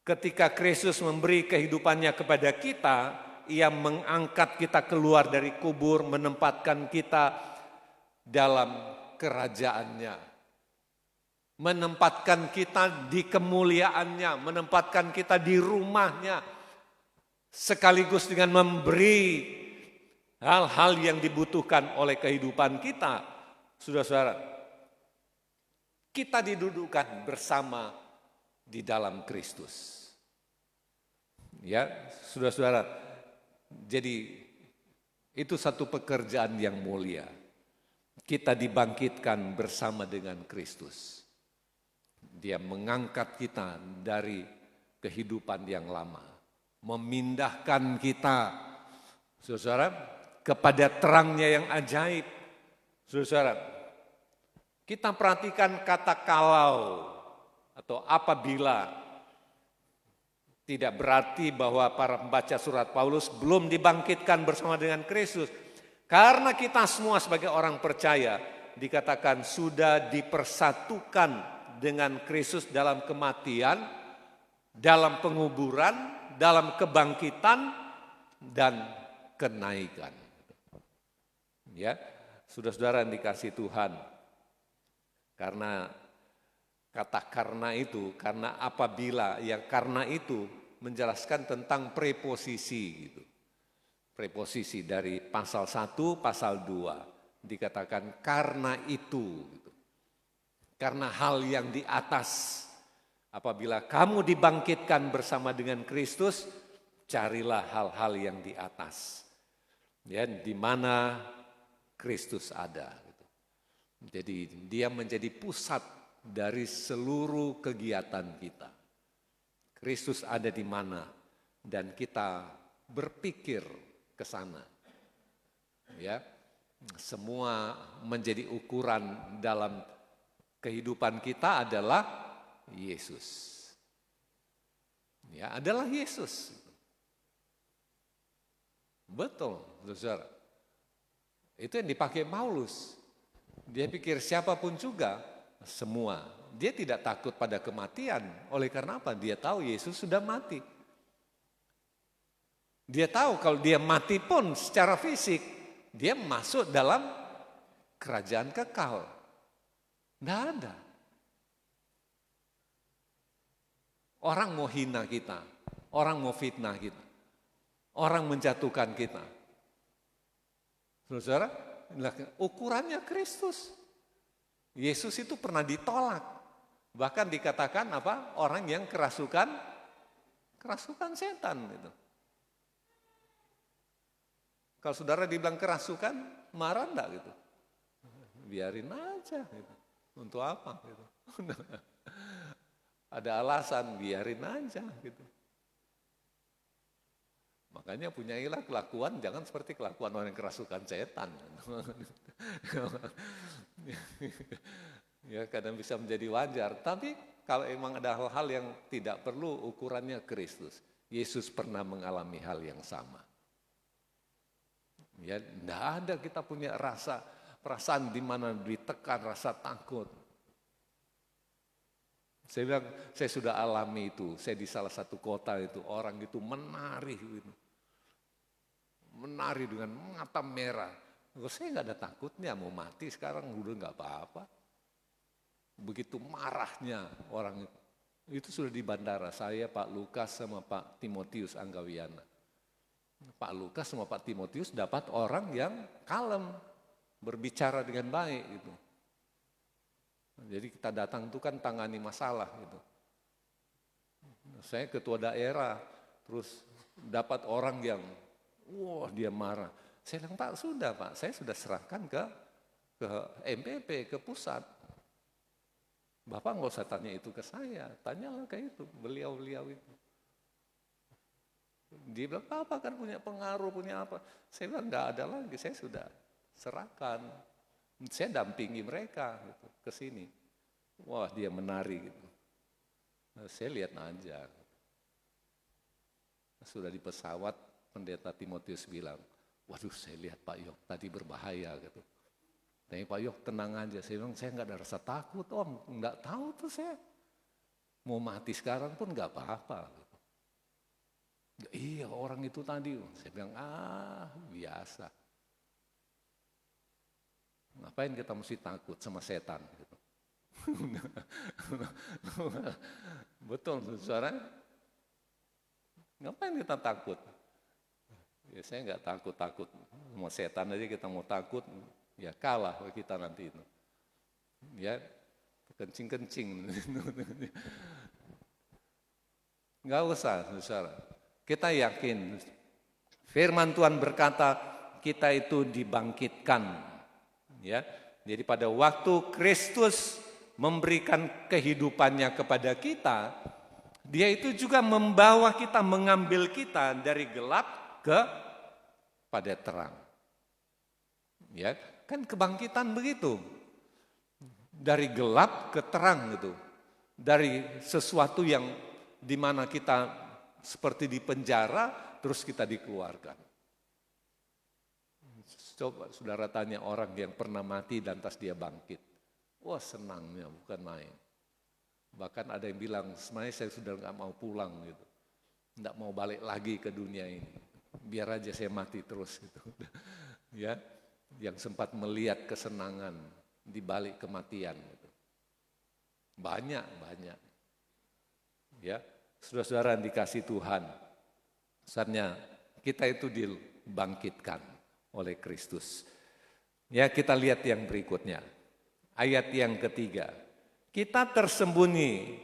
ketika Kristus memberi kehidupannya kepada kita, Ia mengangkat kita keluar dari kubur, menempatkan kita dalam kerajaannya. Menempatkan kita di kemuliaannya, menempatkan kita di rumahnya. Sekaligus dengan memberi hal-hal yang dibutuhkan oleh kehidupan kita. Saudara-saudara, kita didudukkan bersama di dalam Kristus. Ya, saudara-saudara, jadi itu satu pekerjaan yang mulia. Kita dibangkitkan bersama dengan Kristus. Dia mengangkat kita dari kehidupan yang lama. Memindahkan kita, saudara, kepada terangnya yang ajaib. Saudara, kita perhatikan kata kalau atau apabila. Tidak berarti bahwa para pembaca surat Paulus belum dibangkitkan bersama dengan Kristus. Karena kita semua sebagai orang percaya dikatakan sudah dipersatukan dengan Kristus dalam kematian, dalam penguburan, dalam kebangkitan, dan kenaikan. Ya, saudara-saudara yang dikasih Tuhan. Karena kata karena itu, karena apabila, yang karena itu menjelaskan tentang preposisi gitu. Preposisi dari pasal 1, pasal 2 dikatakan karena itu gitu. Karena hal yang di atas. Apabila kamu dibangkitkan bersama dengan Kristus, carilah hal-hal yang di atas. Ya, di mana Kristus ada gitu. Jadi dia menjadi pusat dari seluruh kegiatan kita. Kristus ada di mana dan kita berpikir ke sana. Ya. Semua menjadi ukuran dalam kehidupan kita adalah Yesus. Ya, adalah Yesus. Betul, saudara. Itu yang dipakai Paulus. Dia pikir siapapun juga semua. Dia tidak takut pada kematian. Oleh karena apa? Dia tahu Yesus sudah mati. Dia tahu kalau dia mati pun secara fisik, dia masuk dalam kerajaan kekal. Tidak ada. Orang mau hina kita. Orang mau fitnah kita. Orang menjatuhkan kita. Saudara, ukurannya Kristus. Yesus itu pernah ditolak. Bahkan dikatakan apa? Orang yang kerasukan setan gitu. Kalau saudara dibilang kerasukan, marah enggak gitu? Biarin aja gitu. Untuk apa gitu. Ada alasan, biarin aja gitu. Makanya punyailah kelakuan jangan seperti kelakuan orang yang kerasukan setan. Ya kadang bisa menjadi wajar, tapi kalau emang ada hal-hal yang tidak perlu, ukurannya Kristus. Yesus pernah mengalami hal yang sama. Ya, tidak ada kita punya perasaan di mana ditekan, rasa takut. Saya bilang, saya sudah alami itu. Saya di salah satu kota itu, orang itu menari gitu. Menari dengan mata merah. Saya nggak ada takutnya, mau mati sekarang udah nggak apa-apa. Begitu marahnya orang itu. Itu sudah di bandara, saya, Pak Lukas sama Pak Timotius Anggawiana. Pak Lukas sama Pak Timotius dapat orang yang kalem, berbicara dengan baik gitu. Jadi kita datang itu kan tangani masalah gitu. Saya ketua daerah, terus dapat orang yang, wah dia marah. Saya bilang, Pak sudah Pak, saya sudah serahkan ke MPP, ke pusat. Bapak nggak usah tanya itu ke saya, tanyalah ke itu, beliau-beliau itu. Dia bilang, Papa kan punya pengaruh, punya apa. Saya bilang, enggak ada lagi, saya sudah serahkan. Saya dampingi mereka gitu, ke sini. Wah, dia menari gitu. Nah, saya lihat aja. Sudah di pesawat, Pendeta Timotius bilang, waduh saya lihat Pak Yok tadi berbahaya gitu. Tapi Pak Yok tenang aja, saya bilang saya nggak ada rasa takut Om, nggak tahu tuh saya. Mau mati sekarang pun nggak apa-apa. Gitu. Iya orang itu tadi, saya bilang biasa. Ngapain kita mesti takut sama setan gitu. Betul saudara. Ngapain kita takut? Ya saya nggak takut-takut. Mau setan aja kita mau takut, ya kalah kita nanti itu. Ya kencing-kencing. Nggak usah, saudara. Kita yakin firman Tuhan berkata kita itu dibangkitkan. Ya, jadi pada waktu Kristus memberikan kehidupannya kepada kita, Dia itu juga membawa kita, mengambil kita dari gelap pada terang. Ya, kan kebangkitan begitu. Dari gelap ke terang gitu. Dari sesuatu yang dimana kita seperti di penjara, terus kita dikeluarkan. Coba saudara tanya orang yang pernah mati dan tas dia bangkit. Wah senangnya bukan main. Bahkan ada yang bilang, sebenarnya saya sudah nggak mau pulang gitu. Nggak mau balik lagi ke dunia ini. Biar aja saya mati terus gitu. Ya, yang sempat melihat kesenangan di balik kematian gitu. Banyak. Ya, saudara-saudara yang dikasih Tuhan. Saatnya kita itu dibangkitkan oleh Kristus. Ya, kita lihat yang berikutnya. Ayat yang ketiga. Kita tersembunyi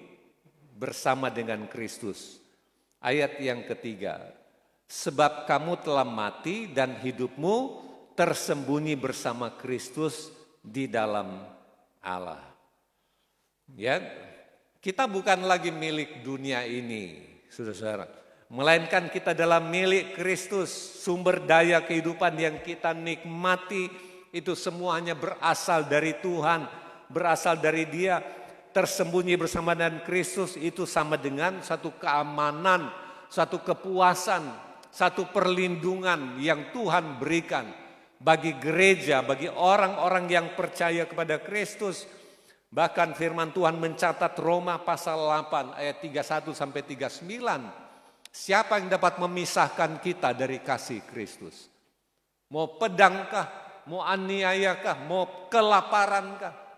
bersama dengan Kristus. Ayat yang ketiga. Sebab kamu telah mati dan hidupmu tersembunyi bersama Kristus di dalam Allah. Ya, kita bukan lagi milik dunia ini, saudara-saudara. Melainkan kita dalam milik Kristus, sumber daya kehidupan yang kita nikmati itu semuanya berasal dari Tuhan, berasal dari Dia. Tersembunyi bersama dengan Kristus itu sama dengan satu keamanan, satu kepuasan, satu perlindungan yang Tuhan berikan bagi gereja, bagi orang-orang yang percaya kepada Kristus. Bahkan firman Tuhan mencatat Roma pasal 8 ayat 31 sampai 39. Siapa yang dapat memisahkan kita dari kasih Kristus? Mau pedangkah, mau aniayakah, mau kelaparankah?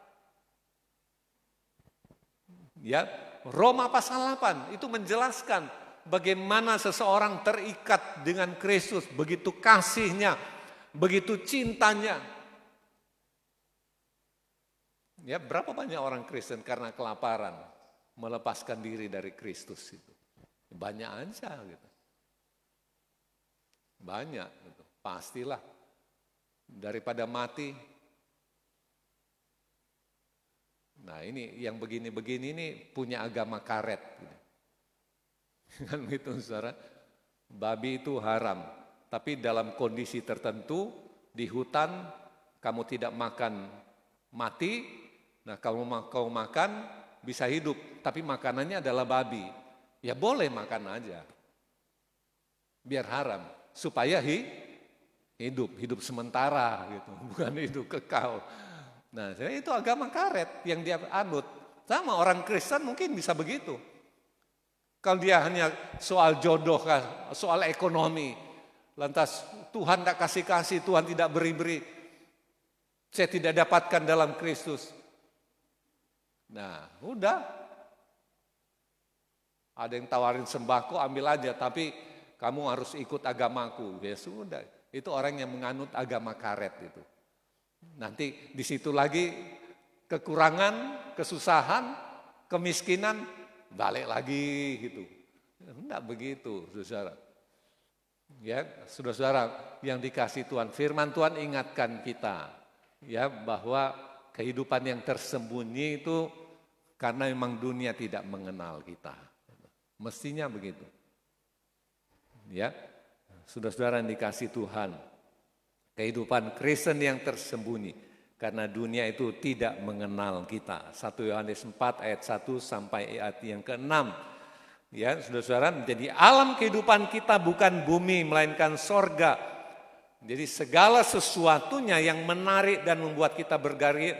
Ya, Roma pasal 8 itu menjelaskan bagaimana seseorang terikat dengan Kristus, begitu kasihnya, begitu cintanya. Ya, berapa banyak orang Kristen karena kelaparan melepaskan diri dari Kristus itu? Banyak aja gitu. Banyak gitu. Pastilah daripada mati. Nah ini yang begini-begini ini punya agama karet. Kan gitu saudara. Babi itu haram. Tapi dalam kondisi tertentu di hutan kamu tidak makan mati. Nah kalau kau makan bisa hidup. Tapi makanannya adalah babi. Ya boleh makan aja. Biar haram. Supaya hidup sementara gitu. Bukan hidup kekal. Nah, itu agama karet yang dia anut. Sama orang Kristen mungkin bisa begitu. Kalau dia hanya soal jodoh, soal ekonomi. Lantas Tuhan tidak kasih-kasih, Tuhan tidak beri-beri. Saya tidak dapatkan dalam Kristus. Nah, udah. Ada yang tawarin sembako, ambil aja. Tapi kamu harus ikut agamaku. Ya sudah, itu orang yang menganut agama karet itu. Nanti di situ lagi kekurangan, kesusahan, kemiskinan, balik lagi gitu. Enggak begitu, saudara. Ya, saudara-saudara yang dikasih Tuhan, firman Tuhan ingatkan kita ya bahwa kehidupan yang tersembunyi itu karena memang dunia tidak mengenal kita. Mestinya begitu. Ya, saudara-saudara yang dikasih Tuhan, kehidupan Kristen yang tersembunyi karena dunia itu tidak mengenal kita. 1 Yohanes 4 ayat 1 sampai ayat yang ke-6. Ya, saudara-saudara, menjadi alam kehidupan kita bukan bumi melainkan sorga. Jadi segala sesuatunya yang menarik dan membuat kita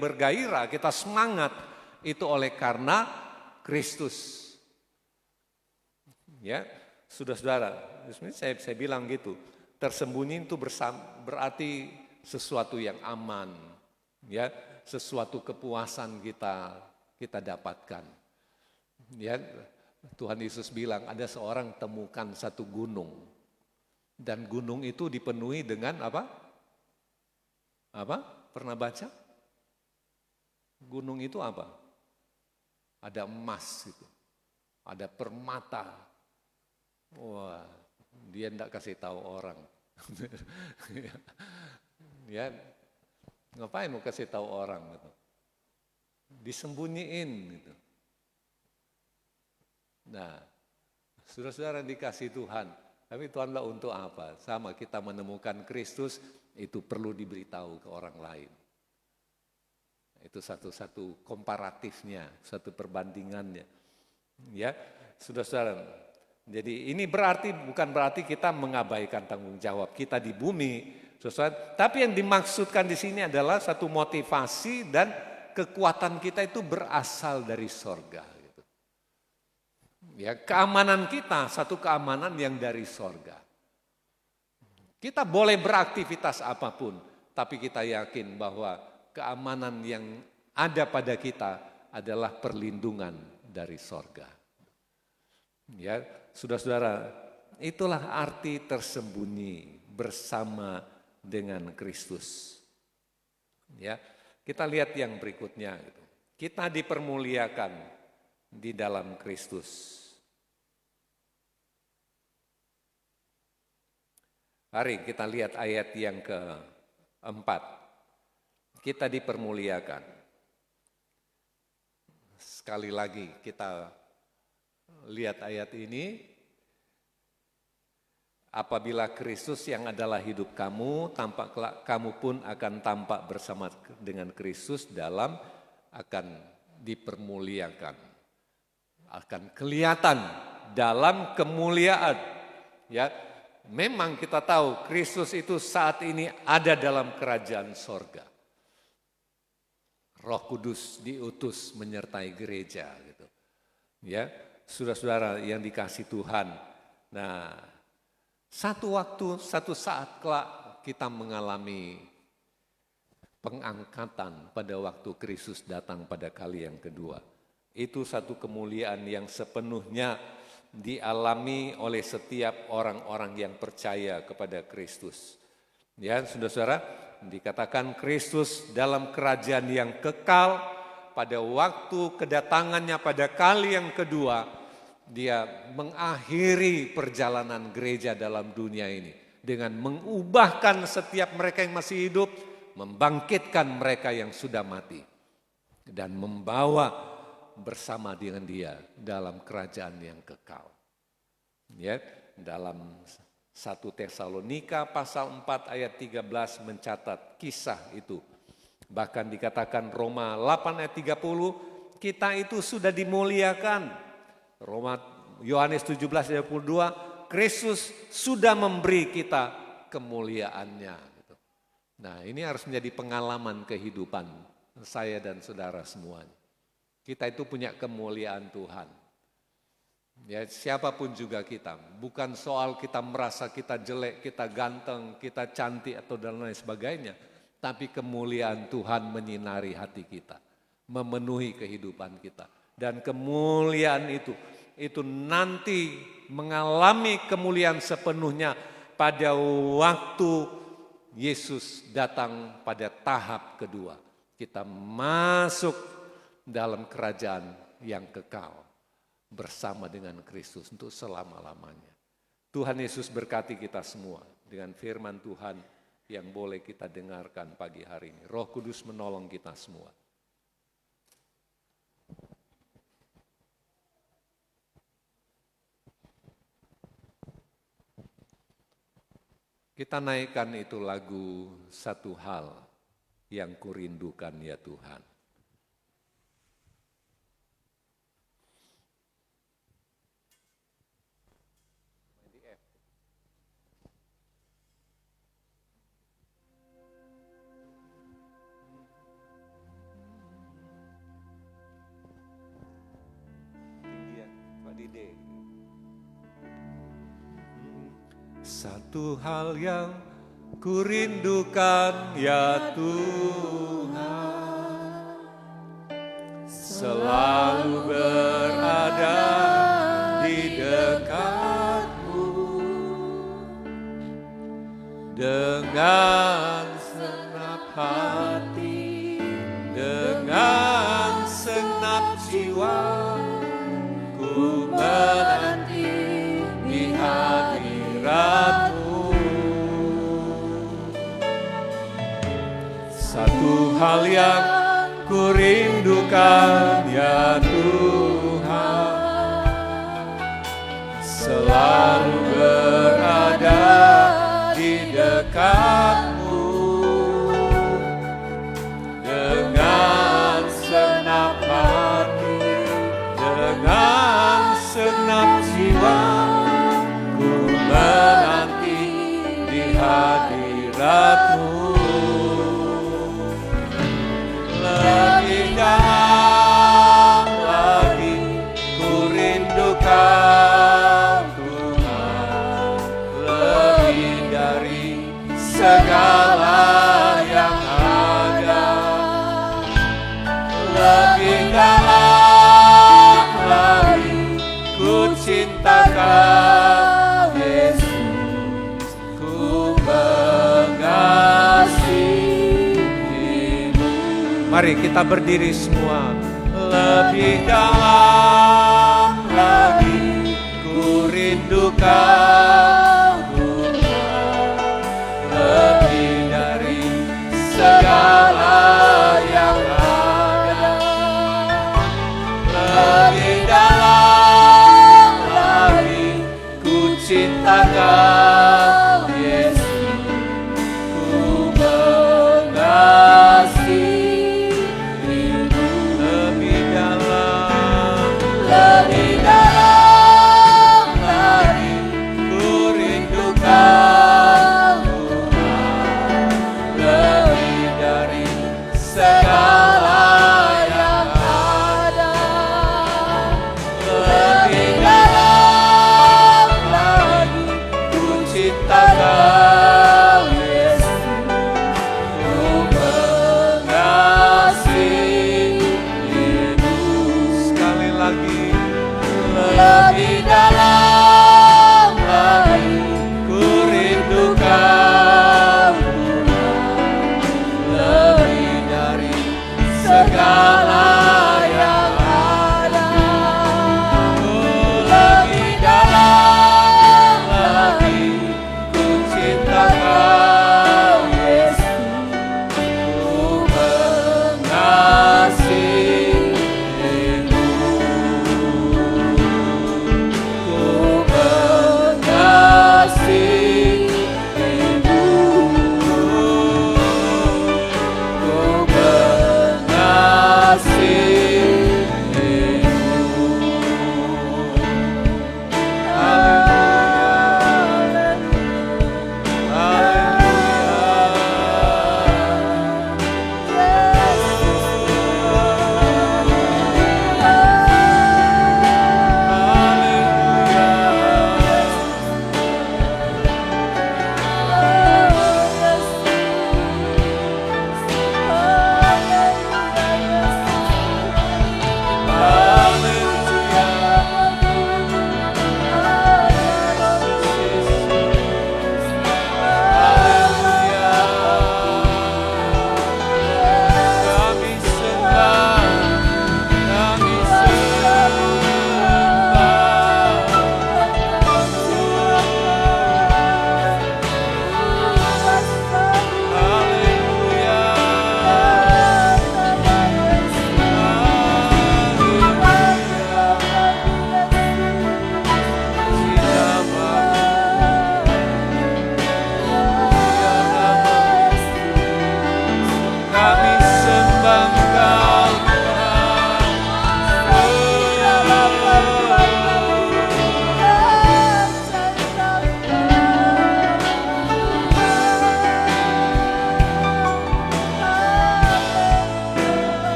bergairah, kita semangat, itu oleh karena Kristus. Ya, saudara-saudara, saya bilang gitu, tersembunyi itu berarti sesuatu yang aman, ya, sesuatu kepuasan kita dapatkan. Ya, Tuhan Yesus bilang ada seorang temukan satu gunung dan gunung itu dipenuhi dengan apa? Apa? Pernah baca? Gunung itu apa? Ada emas gitu, ada permata. Wah, dia enggak kasih tahu orang. Ya, ngapain mau kasih tahu orang gitu? Disembunyiin gitu. Nah, saudara-saudara dikasih Tuhan, tapi Tuhanlah untuk apa? Sama kita menemukan Kristus, itu perlu diberitahu ke orang lain. Itu satu komparatifnya, satu perbandingannya. Ya, saudara-saudara. Jadi ini bukan berarti kita mengabaikan tanggung jawab kita di bumi, saudara. Tapi yang dimaksudkan di sini adalah satu motivasi dan kekuatan kita itu berasal dari sorga. Ya, keamanan kita, satu keamanan yang dari sorga. Kita boleh beraktivitas apapun, tapi kita yakin bahwa keamanan yang ada pada kita adalah perlindungan dari sorga. Ya, saudara-saudara, itulah arti tersembunyi bersama dengan Kristus. Ya, kita lihat yang berikutnya. Kita dipermuliakan di dalam Kristus. Mari kita lihat ayat yang keempat. Kita dipermuliakan. Sekali lagi kita lihat ayat ini. Apabila Kristus yang adalah hidup kamu, tampak kamu pun akan tampak bersama dengan Kristus akan dipermuliakan. Akan kelihatan dalam kemuliaan. Ya, memang kita tahu Kristus itu saat ini ada dalam kerajaan sorga. Roh Kudus diutus menyertai gereja gitu. Ya, saudara-saudara yang dikasih Tuhan. Nah, satu waktu, satu saat kelak kita mengalami pengangkatan pada waktu Kristus datang pada kali yang kedua. Itu satu kemuliaan yang sepenuhnya dialami oleh setiap orang-orang yang percaya kepada Kristus. Ya, saudara-saudara, dikatakan Kristus dalam kerajaan yang kekal pada waktu kedatangannya pada kali yang kedua, dia mengakhiri perjalanan gereja dalam dunia ini dengan mengubahkan setiap mereka yang masih hidup, membangkitkan mereka yang sudah mati dan membawa bersama dengan dia dalam kerajaan yang kekal. Ya, dalam 1 Tesalonika pasal 4 ayat 13 mencatat kisah itu. Bahkan dikatakan Roma 8 ayat 30, kita itu sudah dimuliakan. Yohanes 17 ayat 22, Kristus sudah memberi kita kemuliaannya. Nah, ini harus menjadi pengalaman kehidupan saya dan saudara semuanya. Kita itu punya kemuliaan Tuhan. Ya, siapapun juga kita, bukan soal kita merasa kita jelek, kita ganteng, kita cantik atau dan lain sebagainya, tapi kemuliaan Tuhan menyinari hati kita, memenuhi kehidupan kita. Dan kemuliaan itu nanti mengalami kemuliaan sepenuhnya pada waktu Yesus datang pada tahap kedua. Kita masuk dalam kerajaan yang kekal bersama dengan Kristus untuk selama-lamanya. Tuhan Yesus berkati kita semua dengan firman Tuhan yang boleh kita dengarkan pagi hari ini. Roh Kudus menolong kita semua. Kita naikkan itu lagu Satu Hal Yang Kurindukan Ya Tuhan. Satu hal yang kurindukan ya Tuhan, selalu berada di dekatmu, dengan senap hati, dengan senap jiwa, ku menanti di hadirat-Mu. Satu hal yang kurindukan ya Tuhan, selalu berada di dekat-Mu, dengan senap hati, dengan senap jiwa, ku menanti di hadirat-Mu. Lebih dalam lagi ku rindukan Tuhan, lebih dari segala yang ada. Lebih dalam lagi ku cintakan Yesus, ku mengasihimu. Mari kita berdiri semua. Lebih dalam lagi ku rindukan Tuhan, lebih dari segala yang ada. Lebih dalam lagi ku cintakan Yesus, ku mengasihi. Lebih dalam lagi ku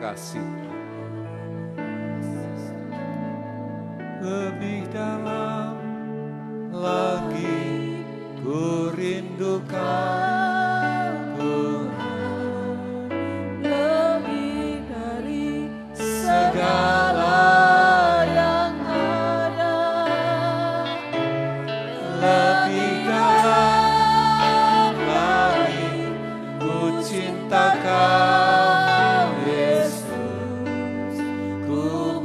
kasih. Lebih dalam lagi ku rindukan Tuhan, lebih dari segala yang ada, lebih dalam lagi ku cintakan Yesus, ku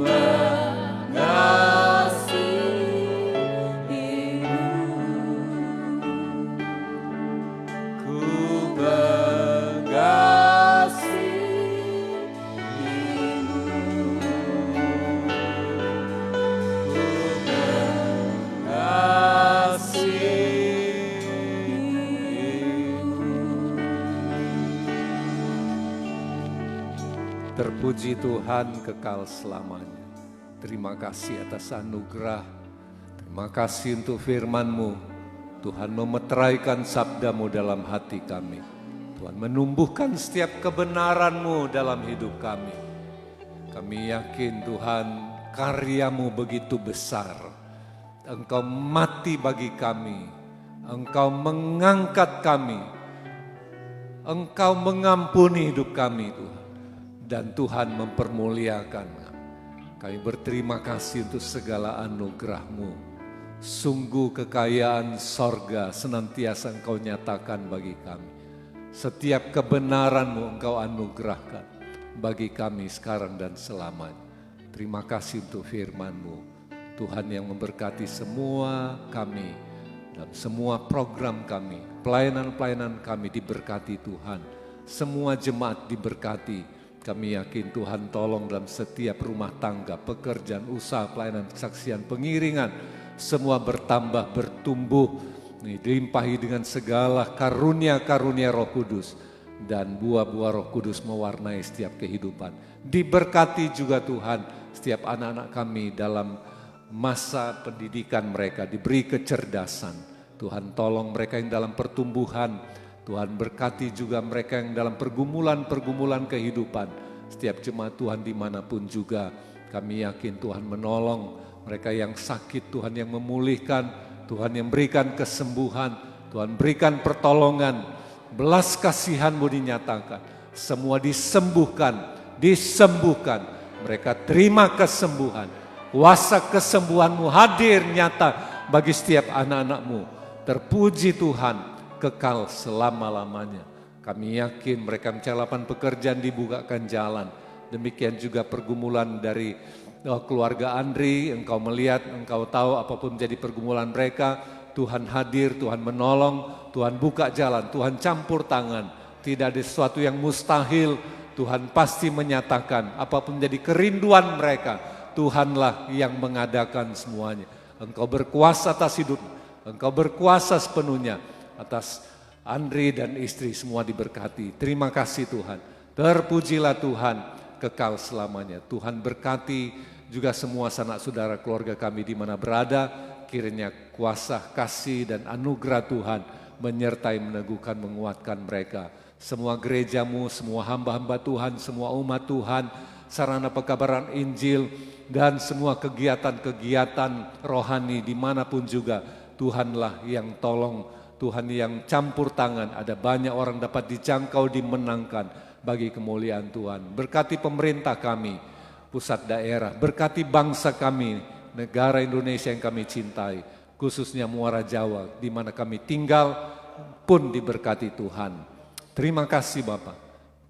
terpuji Tuhan kekal selamanya. Terima kasih atas anugerah. Terima kasih untuk firman-Mu. Tuhan memeteraikan sabda-Mu dalam hati kami. Tuhan menumbuhkan setiap kebenaran-Mu dalam hidup kami. Kami yakin Tuhan karya-Mu begitu besar. Engkau mati bagi kami. Engkau mengangkat kami. Engkau mengampuni hidup kami Tuhan. Dan Tuhan mempermuliakan. Kami berterima kasih untuk segala anugerah-Mu. Sungguh kekayaan sorga senantiasa Engkau nyatakan bagi kami. Setiap kebenaran-Mu Engkau anugerahkan bagi kami sekarang dan selamanya. Terima kasih untuk firman-Mu. Tuhan yang memberkati semua kami dan semua program kami. Pelayanan-pelayanan kami diberkati Tuhan. Semua jemaat diberkati. Kami yakin Tuhan tolong dalam setiap rumah tangga, pekerjaan, usaha, pelayanan, kesaksian, pengiringan. Semua bertambah, bertumbuh, dilimpahi dengan segala karunia-karunia Roh Kudus. Dan buah-buah Roh Kudus mewarnai setiap kehidupan. Diberkati juga Tuhan setiap anak-anak kami dalam masa pendidikan mereka. Diberi kecerdasan. Tuhan tolong mereka yang dalam pertumbuhan. Tuhan berkati juga mereka yang dalam pergumulan-pergumulan kehidupan. Setiap jemaat Tuhan dimanapun juga kami yakin Tuhan menolong. Mereka yang sakit Tuhan yang memulihkan. Tuhan yang berikan kesembuhan. Tuhan berikan pertolongan. Belas kasihan-Mu dinyatakan. Semua disembuhkan. Disembuhkan. Mereka terima kesembuhan. Kuasa kesembuhan-Mu hadir nyata bagi setiap anak-anak-Mu. Terpuji Tuhan. Kekal selama-lamanya. Kami yakin mereka mencari lapangan pekerjaan dibukakan jalan. Demikian juga pergumulan dari keluarga Andri. Engkau melihat, engkau tahu apapun menjadi pergumulan mereka. Tuhan hadir, Tuhan menolong, Tuhan buka jalan, Tuhan campur tangan. Tidak ada sesuatu yang mustahil. Tuhan pasti menyatakan apapun menjadi kerinduan mereka. Tuhanlah yang mengadakan semuanya. Engkau berkuasa atas hidup. Engkau berkuasa sepenuhnya. Atas Andri dan istri semua diberkati. Terima kasih Tuhan. Terpujilah Tuhan kekal selamanya. Tuhan berkati juga semua sanak saudara keluarga kami di mana berada. Kiranya kuasa kasih dan anugerah Tuhan menyertai, meneguhkan, menguatkan mereka. Semua gereja-Mu, semua hamba-hamba Tuhan, semua umat Tuhan, sarana pekabaran Injil dan semua kegiatan-kegiatan rohani dimanapun juga. Tuhanlah yang tolong, Tuhan yang campur tangan, ada banyak orang dapat dijangkau, dimenangkan bagi kemuliaan Tuhan. Berkati pemerintah kami, pusat daerah, berkati bangsa kami, negara Indonesia yang kami cintai, khususnya Muara Jawa, di mana kami tinggal pun diberkati Tuhan. Terima kasih Bapak,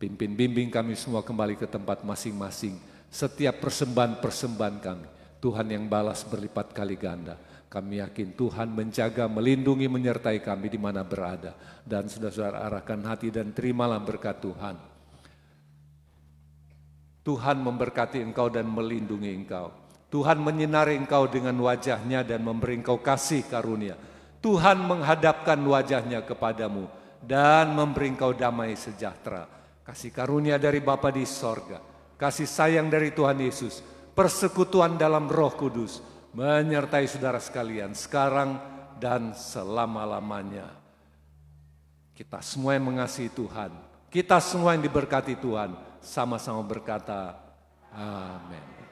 pimpin bimbing kami semua kembali ke tempat masing-masing. Setiap persembahan-persembahan kami, Tuhan yang balas berlipat kali ganda. Kami yakin Tuhan menjaga, melindungi, menyertai kami di mana berada. Dan saudara-saudara arahkan hati dan terimalah berkat Tuhan. Tuhan memberkati engkau dan melindungi engkau. Tuhan menyinari engkau dengan wajahnya dan memberi engkau kasih karunia. Tuhan menghadapkan wajahnya kepadamu dan memberi engkau damai sejahtera. Kasih karunia dari Bapa di sorga, kasih sayang dari Tuhan Yesus, persekutuan dalam Roh Kudus, menyertai saudara sekalian sekarang dan selama-lamanya. Kita semua yang mengasihi Tuhan, kita semua yang diberkati Tuhan, sama-sama berkata, amin.